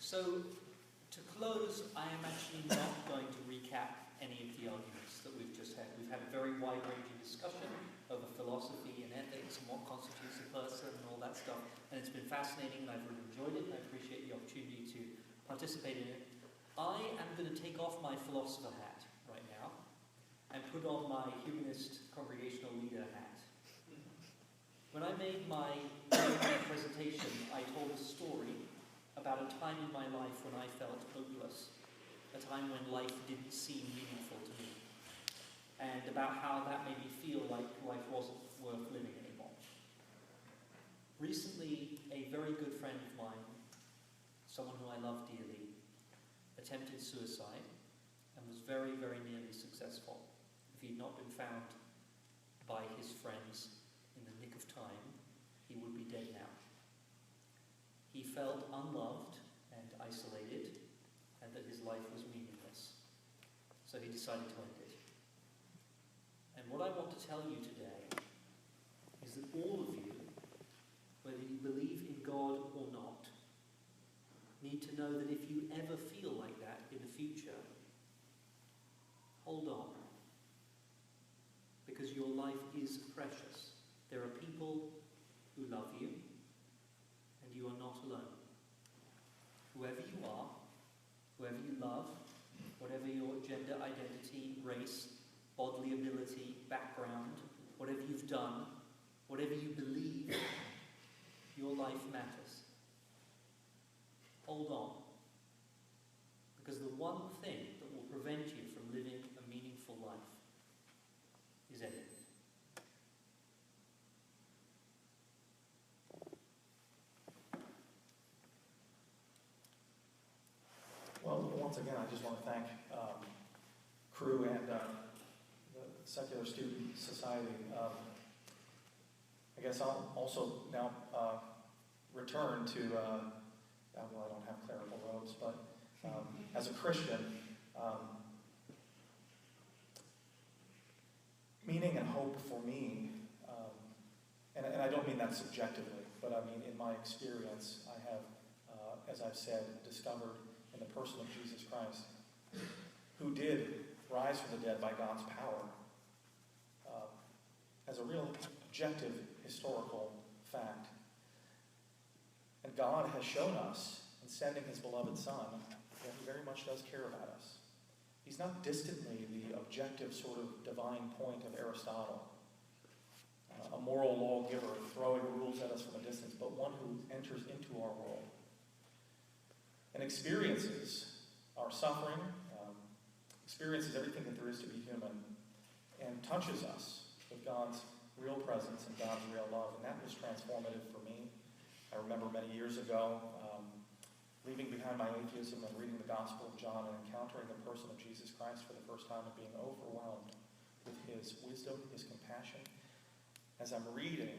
So, to close, I am actually not going to recap any of the arguments that we've just had. We've had a very wide-ranging discussion over philosophy and ethics and what constitutes a person and all that stuff. And it's been fascinating and I've really enjoyed it and I appreciate the opportunity to participate in it. I am going to take off my philosopher hat right now and put on my humanist congregational leader hat. When I made my presentation, I told a story about a time in my life when I felt hopeless, a time when life didn't seem meaningful to me, and about how that made me feel like life wasn't worth living anymore. Recently, a very good friend of mine, someone who I love dearly, attempted suicide and was very, very nearly successful. If he had not been found by his friends in the nick of time, he would be dead now. He felt unloved and isolated, and that his life was meaningless. So he decided to end it. And what I want to tell you today is that all of you, whether you believe in God or not, need to know that if you ever feel like that in the future, hold on. Because your life is precious. There are people who love you, and you are not alone. Whoever you are, whoever you love, whatever your gender identity, race, bodily ability, background, whatever you've done, whatever you believe, your life matters. Hold on. Because the one thing that will prevent you from living a meaningful life is envy. Well, once again, I just want to thank Cru and the Secular Student Society. I guess I'll also now return to, well, I don't have clerical robes, but as a Christian, meaning and hope for me, and I don't mean that subjectively, but I mean in my experience, I have, as I've said, discovered in the person of Jesus Christ, who did rise from the dead by God's power, as a real objective historical fact. And God has shown us, in sending his beloved Son, that he very much does care about us. He's not distantly the objective sort of divine point of Aristotle, a moral lawgiver throwing rules at us from a distance, but one who enters into our world and experiences our suffering, experiences everything that there is to be human, and touches us with God's real presence and God's real love. And that was transformative for me. I remember many years ago leaving behind my atheism and reading the Gospel of John and encountering the person of Jesus Christ for the first time and being overwhelmed with his wisdom, his compassion. As I'm reading,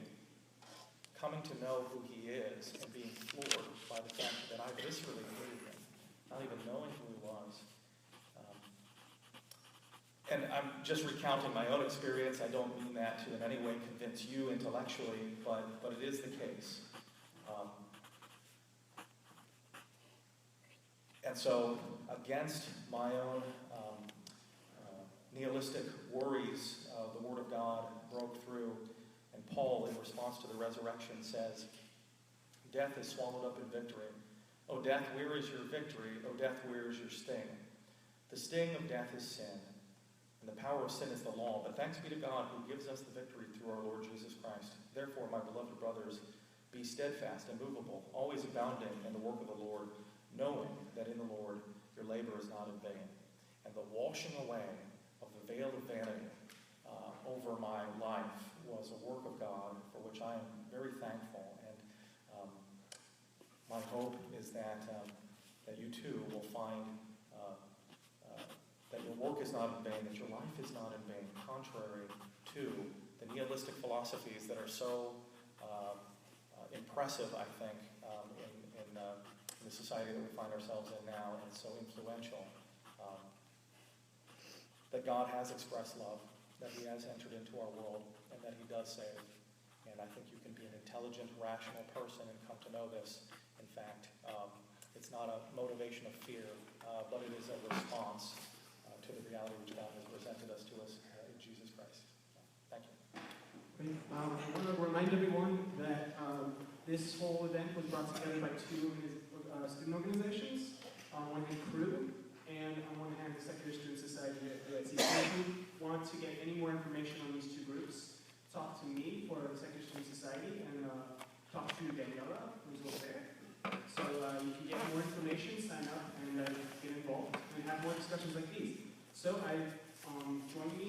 coming to know who he is and being floored by the fact that I viscerally hated him, not even knowing who he was. And I'm just recounting my own experience. I don't mean that to in any way convince you intellectually, but it is the case. And so, against my own nihilistic worries, the Word of God broke through, and Paul, in response to the resurrection, says, "Death is swallowed up in victory. O death, where is your victory? O death, where is your sting? The sting of death is sin, and the power of sin is the law. But thanks be to God who gives us the victory through our Lord Jesus Christ. Therefore, my beloved brothers, be steadfast, immovable, always abounding in the work of the Lord, knowing that in the Lord your labor is not in vain." And the washing away of the veil of vanity over my life was a work of God for which I am very thankful. And my hope is that you too will find that your work is not in vain, that your life is not in vain, contrary to the nihilistic philosophies that are so impressive, I think, in the society that we find ourselves in now, and so influential. That God has expressed love, that he has entered into our world, and that he does save. And I think you can be an intelligent, rational person and come to know this. In fact, it's not a motivation of fear, but it is a response to the reality which God has presented us to us in Jesus Christ. Thank you. Great. I want to remind everyone that this whole event was brought together by two student organizations. On one hand, Cru, and on one hand, the Secular Student Society at UIC. So if you want to get any more information on these two groups, talk to me for the Secular Student Society, and talk to to Daniela, who's over there. So you can get more information, sign up, and get involved, and have more discussions like these. So I joined you